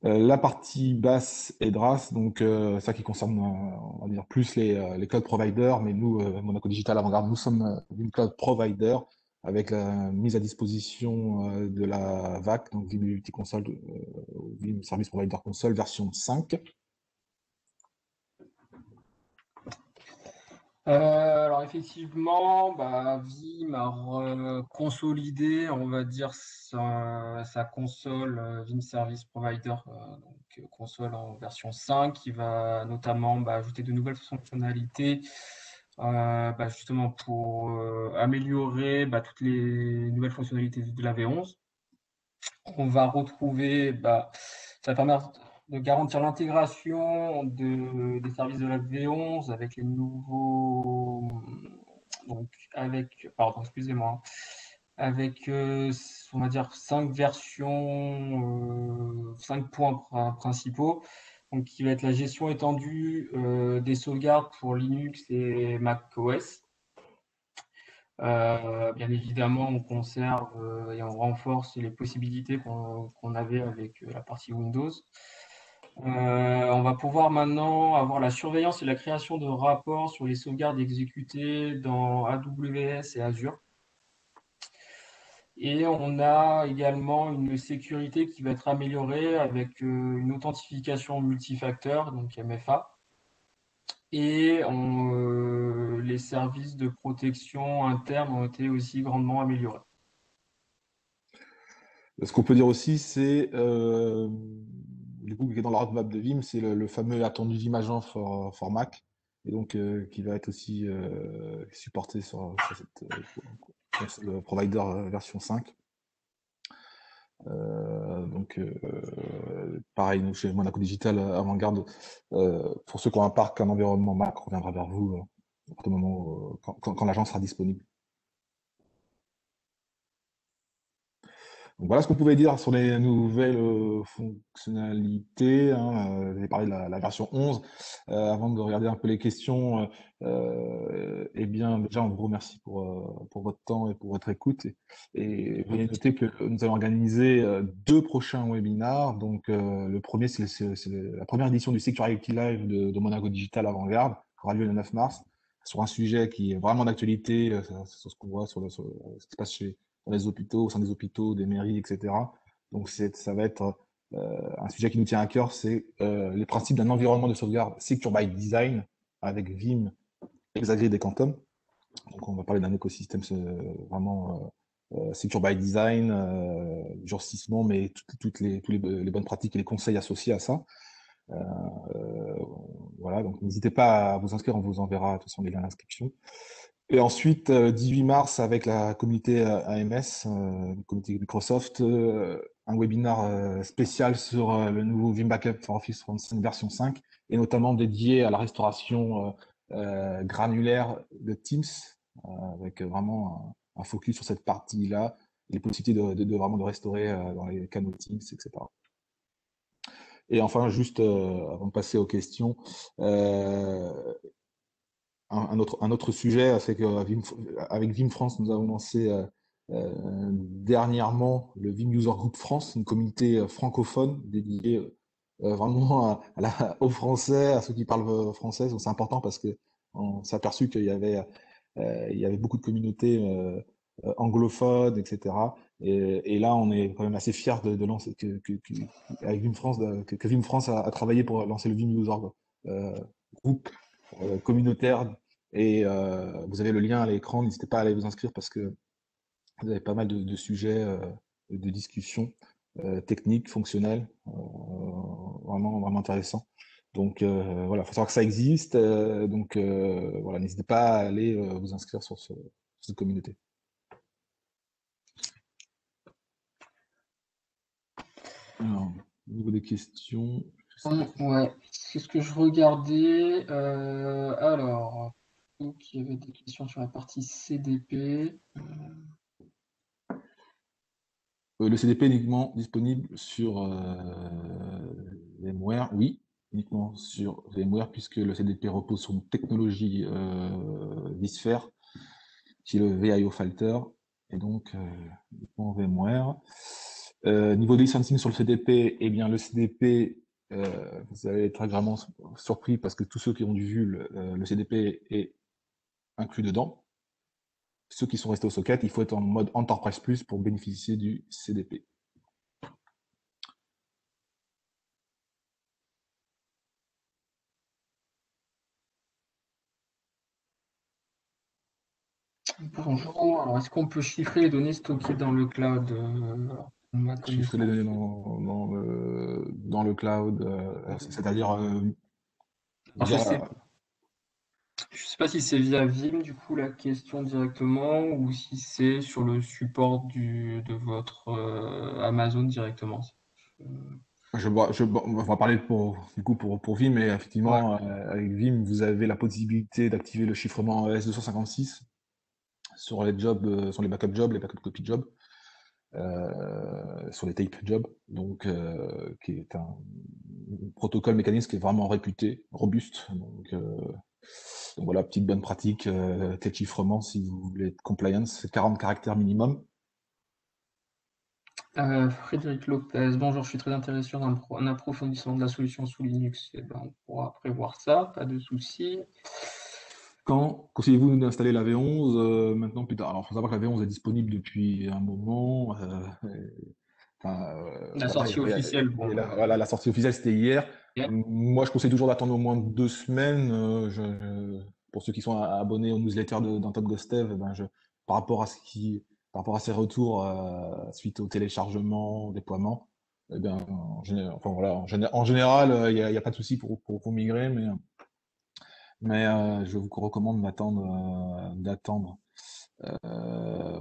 La partie basse et DRaaS, donc ça qui concerne, on va dire, plus les cloud providers, mais nous, Monaco Digital Avant-Garde, nous sommes une cloud provider avec la mise à disposition de la VAC, donc Vim Multi Console, Vim Service Provider Console version 5. Alors effectivement, Vim a consolidé, on va dire, sa console Vim Service Provider, donc console en version 5, qui va notamment ajouter de nouvelles fonctionnalités, justement pour améliorer toutes les nouvelles fonctionnalités de la V11. On va retrouver, ça va permettre de garantir l'intégration des services de la V11 avec les nouveaux, donc pardon, excusez-moi, avec, on va dire, 5 versions, 5 points principaux, donc qui va être la gestion étendue des sauvegardes pour Linux et macOS. Bien évidemment, on conserve et on renforce les possibilités qu'on avait avec la partie Windows. On va pouvoir maintenant avoir la surveillance et la création de rapports sur les sauvegardes exécutées dans AWS et Azure. Et on a également une sécurité qui va être améliorée avec une authentification multifacteur, donc MFA. Et les services de protection interne ont été aussi grandement améliorés. Ce qu'on peut dire aussi, c'est, du coup, qui est dans la roadmap de Vim, c'est le fameux attendu Vim Agent for Mac, et donc qui va être aussi supporté sur cette console provider version 5. Donc, pareil, nous, chez Monaco Digital Avant-Garde, pour ceux qui ont un parc, un environnement Mac, on reviendra vers vous à partir du moment quand l'agent sera disponible. Donc voilà ce qu'on pouvait dire sur les nouvelles fonctionnalités. Hein. J'avais parlé de la version 11. Avant de regarder un peu les questions, eh bien, déjà, on vous remercie pour votre temps et pour votre écoute. Et veuillez noter que nous allons organiser 2 prochains webinars. Donc, le premier, c'est la première édition du Security Live de Monaco Digital Avant-Garde, qui aura lieu le 9 mars, sur un sujet qui est vraiment d'actualité, sur ce qu'on voit, sur ce qui se passe dans les hôpitaux, au sein des hôpitaux, des mairies, etc. Donc ça va être un sujet qui nous tient à cœur, c'est les principes d'un environnement de sauvegarde secure by design avec Vim, Exagrid et Quantum. Donc on va parler d'un écosystème vraiment secure by design, durcissement, mais toutes les bonnes pratiques et les conseils associés à ça. Voilà, donc n'hésitez pas à vous inscrire, on vous enverra de toute façon les liens d'inscription. Et ensuite, 18 mars, avec la communauté AMS, communauté Microsoft, un webinar spécial sur le nouveau Vim Backup for Office 365 version 5, et notamment dédié à la restauration granulaire de Teams, avec vraiment un focus sur cette partie-là, les possibilités vraiment de restaurer dans les canaux Teams, etc. Et enfin, juste avant de passer aux questions, un autre sujet, c'est qu'avec Vim France, nous avons lancé dernièrement le Vim User Group France, une communauté francophone dédiée vraiment aux Français, à ceux qui parlent français. Donc c'est important parce que on s'est aperçu qu'il y avait beaucoup de communautés anglophones, etc. Et là, on est quand même assez fiers de lancer avec Vim France, que Vim France a travaillé pour lancer le Vim User Group communautaire. Et vous avez le lien à l'écran, n'hésitez pas à aller vous inscrire parce que vous avez pas mal de sujets de discussion techniques, fonctionnels, vraiment, vraiment intéressants. Donc voilà, il faut savoir que ça existe. Donc voilà, n'hésitez pas à aller vous inscrire sur cette communauté. Alors, au niveau des questions, je sais pas si- Ouais, c'est ce que je regardais. Alors, donc, il y avait des questions sur la partie CDP. Le CDP est uniquement disponible sur VMware, oui, uniquement sur VMware, puisque le CDP repose sur une technologie vSphere, qui est le VIO Falter, et donc uniquement VMware. Niveau de licensing sur le CDP, eh bien le CDP, vous allez être agréablement surpris parce que tous ceux qui ont vu le CDP est inclus dedans. Ceux qui sont restés au socket, il faut être en mode Enterprise Plus pour bénéficier du CDP. Bonjour, alors est-ce qu'on peut chiffrer les données stockées dans le cloud? Ma Chiffrer les connaissance. données dans le cloud, c'est-à-dire Alors, via. je sais pas si c'est via Vim, du coup, la question directement, ou si c'est sur le support de votre Amazon directement. On va parler du coup pour Vim, mais Ouais. effectivement, avec Vim, vous avez la possibilité d'activer le chiffrement S256 sur les jobs, sur les backup jobs, les backup copy jobs, sur les tape jobs, donc qui est un protocole mécanisme qui est vraiment réputé, robuste. Donc voilà, petite bonne pratique, tel chiffrement si vous voulez être compliance, c'est 40 caractères minimum. Frédéric Lopez, bonjour, je suis très intéressé sur un approfondissement de la solution sous Linux. Eh ben, on pourra prévoir ça, pas de souci. Quand conseillez-vous d'installer la V11 maintenant plus tard? Alors, il faut savoir que la V11 est disponible depuis un moment. La Voilà, sortie officielle, bon, voilà, la sortie officielle, c'était hier. yeah. Moi, je conseille toujours d'attendre au moins 2 semaines. Pour ceux qui sont abonnés aux newsletters d'Anton Gostev, ben par rapport à par rapport à ses retours suite au téléchargement, au déploiement, eh bien, enfin, voilà, en général, il y a pas de souci pour migrer, mais je vous recommande d'attendre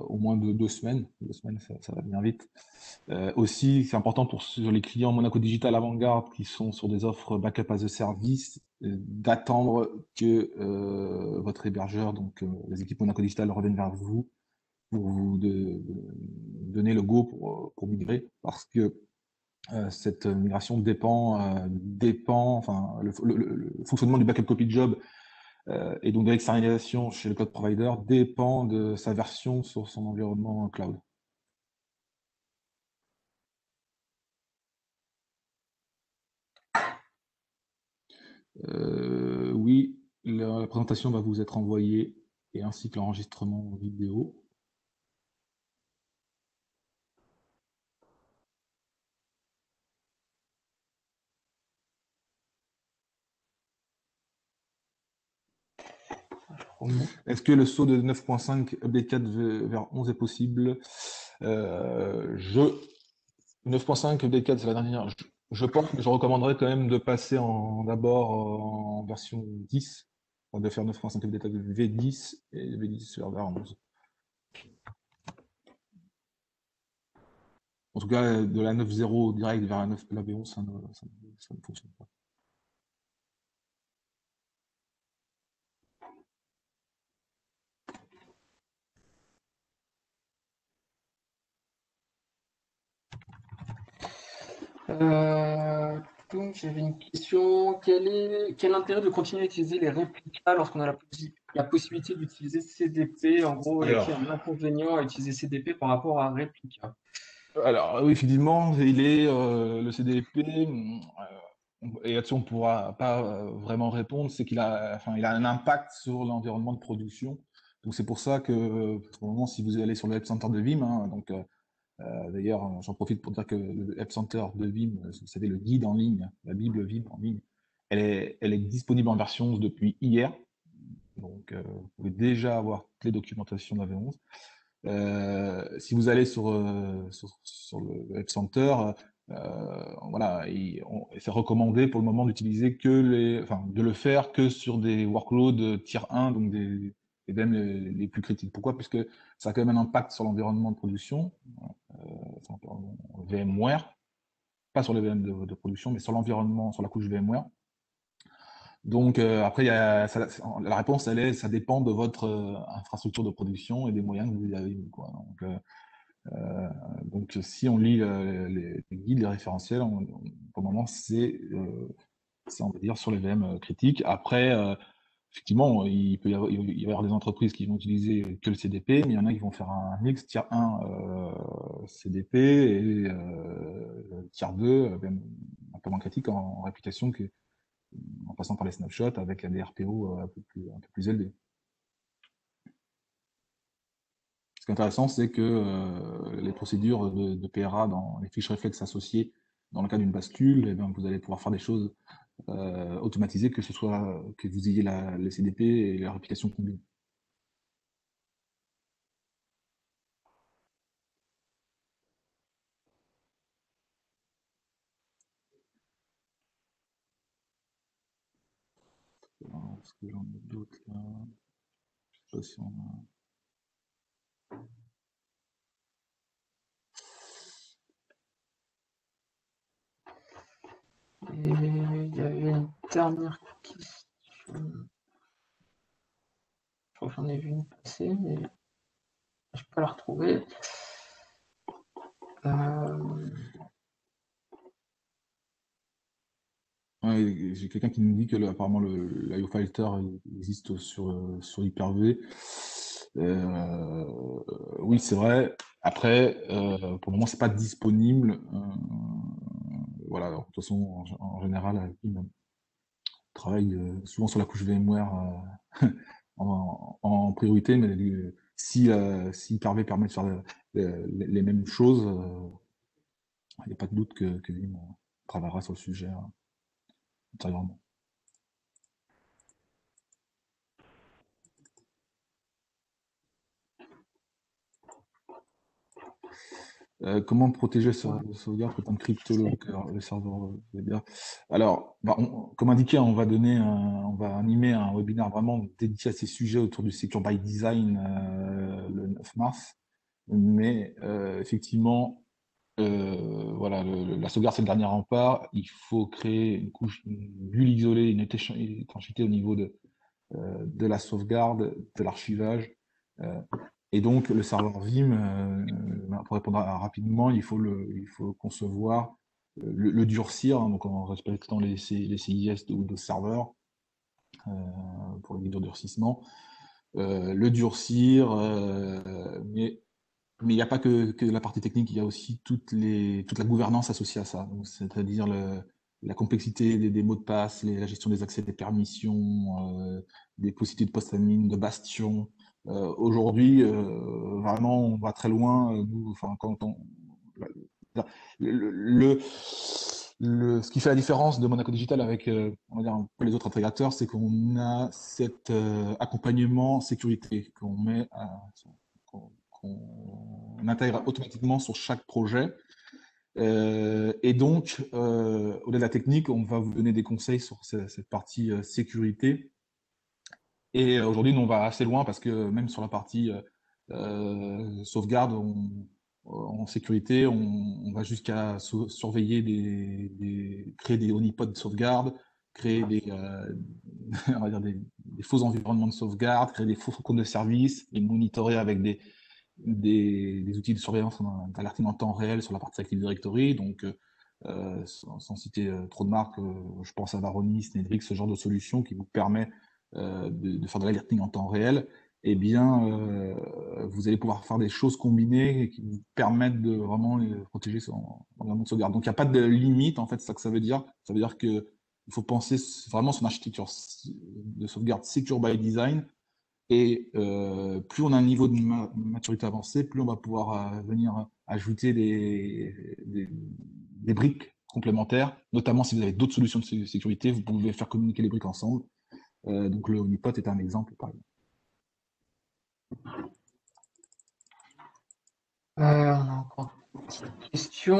au moins 2 semaines. 2 semaines, ça va bien vite. Aussi, c'est important sur les clients Monaco Digital Avant-Garde qui sont sur des offres backup as a service, d'attendre que votre hébergeur, donc les équipes Monaco Digital, reviennent vers vous pour vous donner le go pour migrer, parce que cette migration dépend, enfin, le fonctionnement du backup copy job et donc de l'externalisation chez le cloud provider dépend de sa version sur son environnement cloud. Oui, la présentation va vous être envoyée et ainsi que l'enregistrement vidéo. Est-ce que le saut de 9.5 update 4 vers 11 est possible? 9.5 update 4, c'est la dernière. Je pense que je recommanderais quand même de passer d'abord en version 10, de faire 9.5 update V10 et V10 vers 11. En tout cas, de la 9.0 direct vers la V11, ça ne fonctionne pas. Euh, donc, j'avais une question. Quel l'intérêt de continuer à utiliser les réplicas lorsqu'on a la possibilité d'utiliser CDP? En gros, y a-t-il Alors, un inconvénient à utiliser CDP par rapport à réplica? alors, oui, effectivement, le CDP, et là-dessus on ne pourra pas vraiment répondre, c'est il a un impact sur l'environnement de production. Donc c'est pour ça que, pour le moment, si vous allez sur le App Center de Vim, hein, d'ailleurs, j'en profite pour dire que le App Center de Vim, vous savez, le guide en ligne, la Bible Vim en ligne, elle est disponible en version 11 depuis hier. Donc, vous pouvez déjà avoir toutes les documentations de la V11. Si vous allez sur le Web Center, voilà, c'est recommandé pour le moment d'utiliser de le faire que sur des workloads tier 1, donc des VM les plus critiques. Pourquoi? Puisque ça a quand même un impact sur l'environnement de production, VMware, pas sur les VM de production, mais sur l'environnement, sur la couche VMware. Donc après, la réponse, ça dépend de votre infrastructure de production et des moyens que vous avez, quoi. Donc si on lit les guides, les référentiels, pour le moment, on va dire, sur les VM critiques. Après, effectivement, il va y avoir des entreprises qui vont utiliser que le CDP, mais il y en a qui vont faire un mix tier 1 CDP et tier 2, VM un peu moins critique en réplication, en passant par les snapshots avec des RPO un peu plus élevés. Ce qui est intéressant, c'est que les procédures de PRA dans les fiches réflexes associées dans le cas d'une bascule, eh bien, vous allez pouvoir faire des choses automatisées, que ce soit que vous ayez les CDP et la réplication combinée. Alors, est-ce que j'en ai d'autres là? Je sais pas si on a... Et il y avait une dernière question. Je crois que j'en ai vu une passer, mais je peux pas la retrouver. Ouais, j'ai quelqu'un qui me dit que apparemment l'IO Fighter existe sur Hyper-V. Oui, c'est vrai. Après, pour le moment, c'est pas disponible. Voilà. Alors, de toute façon, en général, on travaille souvent sur la couche VMware en priorité, mais si Hyper-V permet de faire les mêmes choses, il n'y a pas de doute que Vim travaillera sur le sujet ultérieurement. Comment protéger sa sauvegarde quand on crypte le serveur VDA? Alors, comme indiqué, on va animer un webinaire vraiment dédié à ces sujets autour du Secure by Design le 9 mars. Mais effectivement, voilà, la sauvegarde c'est le dernier rempart. Il faut créer une bulle isolée, une étanchéité au niveau de la sauvegarde, de l'archivage. Et donc, le serveur Vim, pour répondre rapidement, il faut concevoir, le durcir, hein, donc en respectant les CIS de Windows Server pour les guides de durcissement, le durcir, mais il n'y a pas que la partie technique, il y a aussi toute la gouvernance associée à ça. C'est-à-dire la complexité des mots de passe, la gestion des accès, des permissions, des possibilités de post-admin, de bastion. Aujourd'hui, vraiment, on va très loin. Nous, enfin, ce qui fait la différence de Monaco Digital avec on va dire, un peu les autres intégrateurs, c'est qu'on a cet accompagnement sécurité qu'on met qu'on intègre automatiquement sur chaque projet. Et donc, au-delà de la technique, on va vous donner des conseils sur cette partie sécurité. Et aujourd'hui, nous, on va assez loin parce que même sur la partie sauvegarde, en sécurité, on va jusqu'à surveiller créer des honeypots de sauvegarde, créer on va dire des faux environnements de sauvegarde, créer des faux comptes de service, et monitorer avec des outils de surveillance d'alerting en temps réel sur la partie Active Directory. Donc, sans citer trop de marques, je pense à Varonis, Nedrix, ce genre de solution qui vous permet de faire de l'alerting en temps réel. Eh bien, vous allez pouvoir faire des choses combinées qui vous permettent de vraiment protéger son environnement de sauvegarde. Donc, il n'y a pas de limite, en fait, c'est ça que ça veut dire. Ça veut dire que il faut penser vraiment son architecture de sauvegarde secure by design. Et plus on a un niveau de maturité avancé, plus on va pouvoir venir ajouter des briques complémentaires, notamment si vous avez d'autres solutions de sécurité, vous pouvez faire communiquer les briques ensemble. Donc le honeypot est un exemple, par exemple. On a encore une petite question.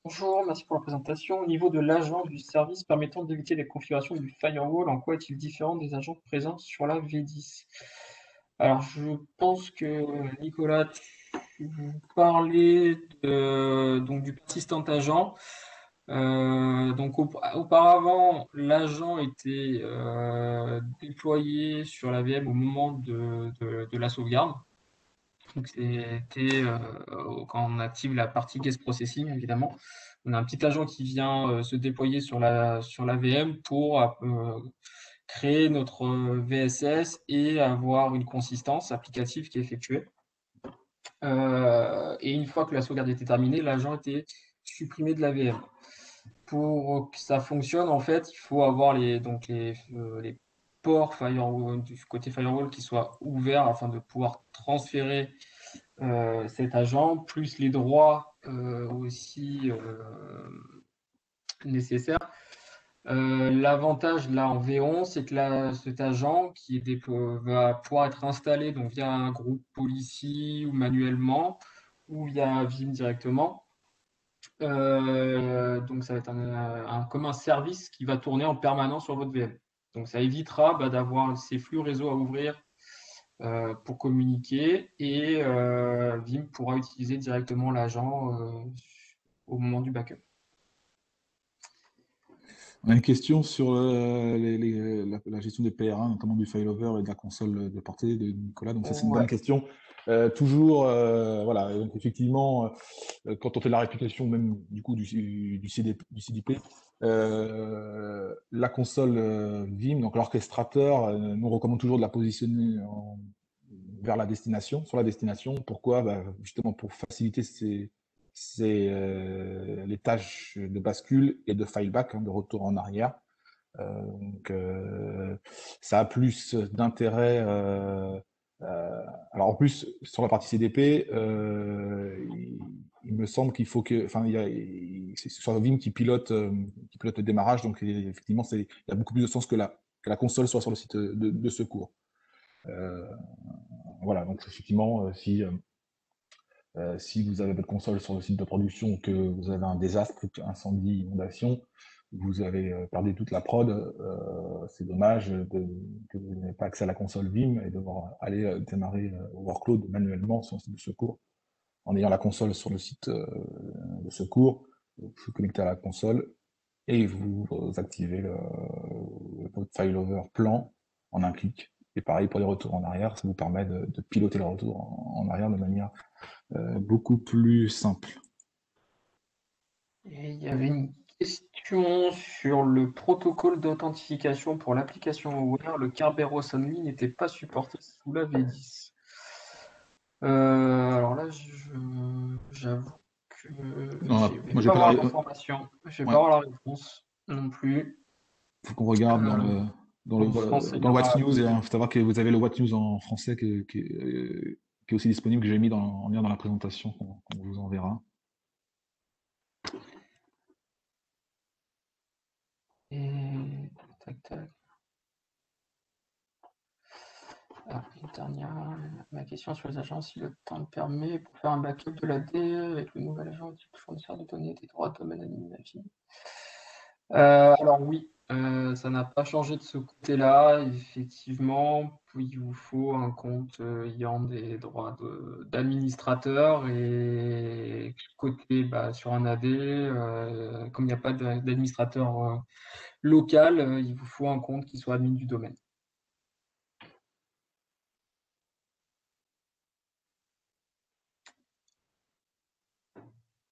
Bonjour, merci pour la présentation. Au niveau de l'agent du service permettant d'éviter les configurations du firewall, en quoi est-il différent des agents présents sur la V10? Alors, je pense que Nicolas, parler donc du persistant agent. Donc auparavant, l'agent était déployé sur la VM au moment de la sauvegarde. Donc c'était quand on active la partie guest processing, évidemment. On a un petit agent qui vient se déployer sur la VM pour créer notre VSS et avoir une consistance applicative qui est effectuée. Et une fois que la sauvegarde était terminée, l'agent était supprimé de la VM. Pour que ça fonctionne, en fait, il faut avoir les ports firewall, du côté firewall qui soient ouverts afin de pouvoir transférer cet agent, plus les droits aussi nécessaires. L'avantage là en V11, c'est que cet agent va pouvoir être installé donc, via un groupe policy ou manuellement ou via Vim directement. Donc ça va être comme un service qui va tourner en permanence sur votre VM. Donc ça évitera d'avoir ces flux réseau à ouvrir pour communiquer et Vim pourra utiliser directement l'agent au moment du backup. On a une question sur la gestion des PRA, notamment du failover et de la console de portée de Nicolas. Donc ça, c'est une bonne question. Toujours, voilà, donc effectivement, quand on fait la réplication même du coup du CDP, la console Vim, donc l'orchestrateur, nous recommande toujours de la positionner vers la destination, sur la destination. Pourquoi? Justement pour faciliter les tâches de bascule et de fileback, de retour en arrière. Donc, ça a plus d'intérêt. Alors en plus, sur la partie CDP, il me semble qu'il faut que, enfin, c'est sur Vim qui pilote le démarrage, donc effectivement, il y a beaucoup plus de sens que la console soit sur le site de secours. Voilà, donc effectivement, si vous avez votre console sur le site de production, que vous avez un désastre, incendie, inondation, vous avez perdu toute la prod, c'est dommage que vous n'ayez pas accès à la console Vim et devoir aller démarrer au workload manuellement sur le site de secours. En ayant la console sur le site de secours, vous vous connectez à la console et vous activez votre failover plan en un clic. Et pareil pour les retours en arrière, ça vous permet de piloter le retour en arrière de manière beaucoup plus simple. Et il y avait une question sur le protocole d'authentification pour l'application Aware. Le Kerberos Only n'était pas supporté sous la V10. Alors là, j'avoue que Non, je moi vais pas avoir l'information. Je vais pas avoir la réponse non plus. Il faut qu'on regarde dans le What News. Il faut savoir que vous avez le What News en français qui est aussi disponible, que j'ai mis en lien dans la présentation qu'on vous enverra. Et tac tac. Alors, une dernière, ma question sur les agences, si le temps le permet, pour faire un backup de la D avec le nouvel agent type fournisseur de données des droits de domaine admin. Alors oui, ça n'a pas changé de ce côté-là. Effectivement, il vous faut un compte ayant des droits d'administrateur et côté sur un AD, comme il n'y a pas d'administrateur local, il vous faut un compte qui soit admin du domaine.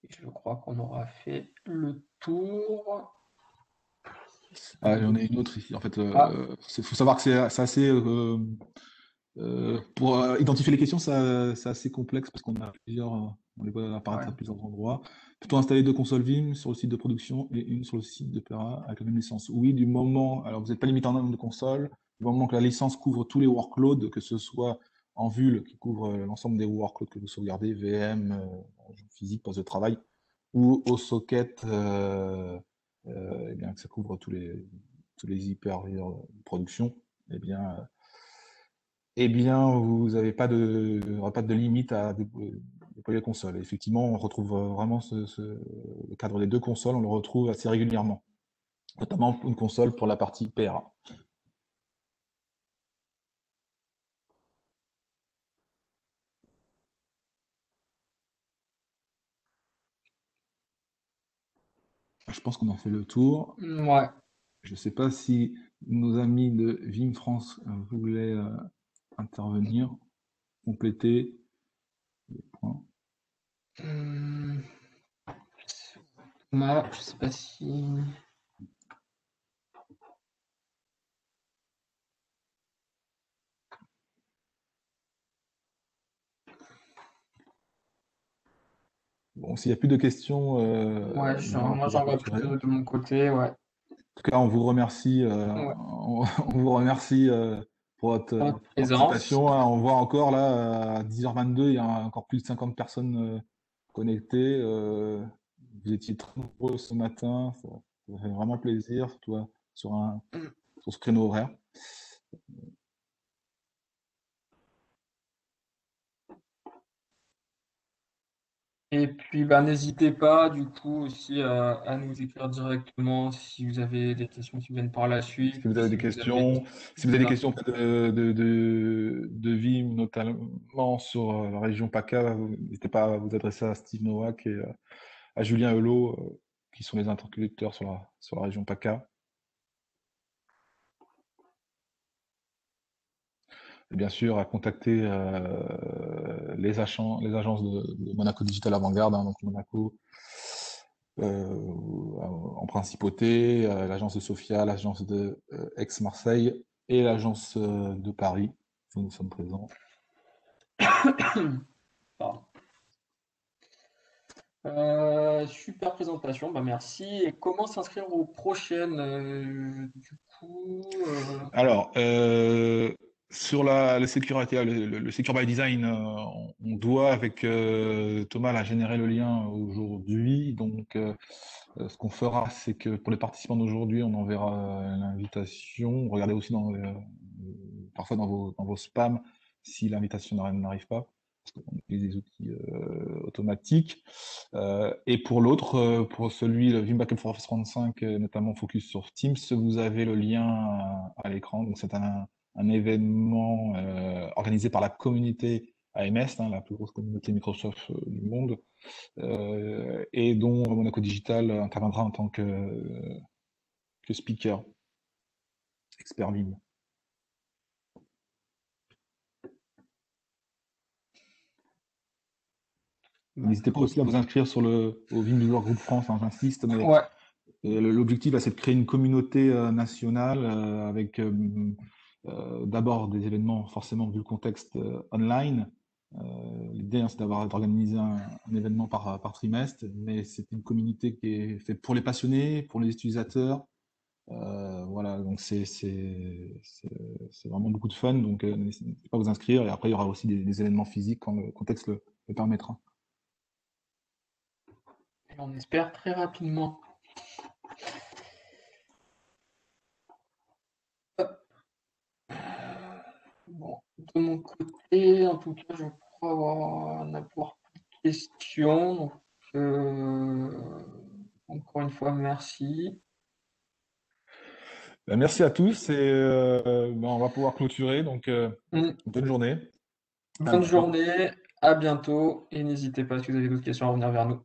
Je crois qu'on aura fait le tour. J'en ai une autre ici. En fait, faut savoir que c'est assez. Pour identifier les questions, c'est assez complexe parce qu'on a on les voit apparaître à plusieurs endroits. Plutôt installer 2 consoles Vim sur le site de production et une sur le site de PRA avec la même licence. Oui, du moment. Alors, vous n'êtes pas limité en nombre de consoles. Du moment que la licence couvre tous les workloads, que ce soit en VUL qui couvre l'ensemble des workloads que vous sauvegardez, VM, physique, poste de travail, ou au socket, eh bien, que ça couvre tous les hyperviseurs de production, eh bien, vous n'aurez pas de limite à déployer la console. Effectivement, on retrouve vraiment le cadre des 2 consoles, on le retrouve assez régulièrement, notamment une console pour la partie PRA. Je pense qu'on a fait le tour. Ouais. Je ne sais pas si nos amis de Vim France voulaient intervenir, compléter les points. Thomas, je sais pas si. Bon, s'il n'y a plus de questions, Ouais, ben, on va moi pouvoir j'en vois plus clôturer. de mon côté, ouais. En tout cas, on vous remercie, Ouais. on vous remercie pour votre Votre présence. participation, hein. On voit encore là, à 10h22, il y a encore plus de 50 personnes connectées. Vous étiez très nombreux ce matin, ça fait vraiment plaisir, surtout sur ce créneau horaire. Et puis, bah, n'hésitez pas, du coup, aussi à nous écrire directement si vous avez des questions qui viennent par la suite, Si vous avez si des vous avez questions, si vous avez des des infos. questions de Vim, notamment sur la région PACA, n'hésitez pas à vous adresser à Steve Nowak et à Julien Hulot, qui sont les interlocuteurs sur la région PACA. Et bien sûr, à contacter les agences de Monaco Digital Avant-Garde, hein, donc Monaco en principauté, l'agence de Sofia, l'agence de Aix-Marseille et l'agence de Paris, où nous sommes présents. Pardon. Super présentation, bah merci. Et comment s'inscrire aux prochaines du coup Alors, sur la sécurité, le Secure by Design, on doit avec Thomas là, générer le lien aujourd'hui. Donc, ce qu'on fera, c'est que pour les participants d'aujourd'hui, on enverra l'invitation. Regardez aussi parfois dans vos spams si l'invitation n'arrive pas, parce qu'on utilise des outils automatiques. Et pour l'autre, pour celui, le Vim Backup for Office 35, notamment focus sur Teams, vous avez le lien à l'écran. Donc, c'est un événement organisé par la communauté AMS, hein, la plus grosse communauté Microsoft du monde, et dont Monaco Digital interviendra en tant que speaker, expert Vim. N'hésitez pas aussi à vous inscrire au Vim User Group France, hein, j'insiste, mais Ouais, l'objectif, c'est de créer une communauté nationale avec d'abord des événements, forcément, vu le contexte online. L'idée, hein, c'est d'organiser un événement par trimestre, mais c'est une communauté qui est faite pour les passionnés, pour les utilisateurs. Voilà, donc c'est vraiment beaucoup de fun. Donc, n'hésitez pas à vous inscrire. Et après, il y aura aussi des événements physiques quand le contexte le permettra. et on espère très rapidement. Bon, de mon côté, en tout cas, je crois n'avoir plus de questions. Donc, encore une fois, merci. Ben, merci à tous et ben, on va pouvoir clôturer. Donc, bonne journée. À Bonne bientôt. journée, à bientôt et n'hésitez pas si vous avez d'autres questions à revenir vers nous.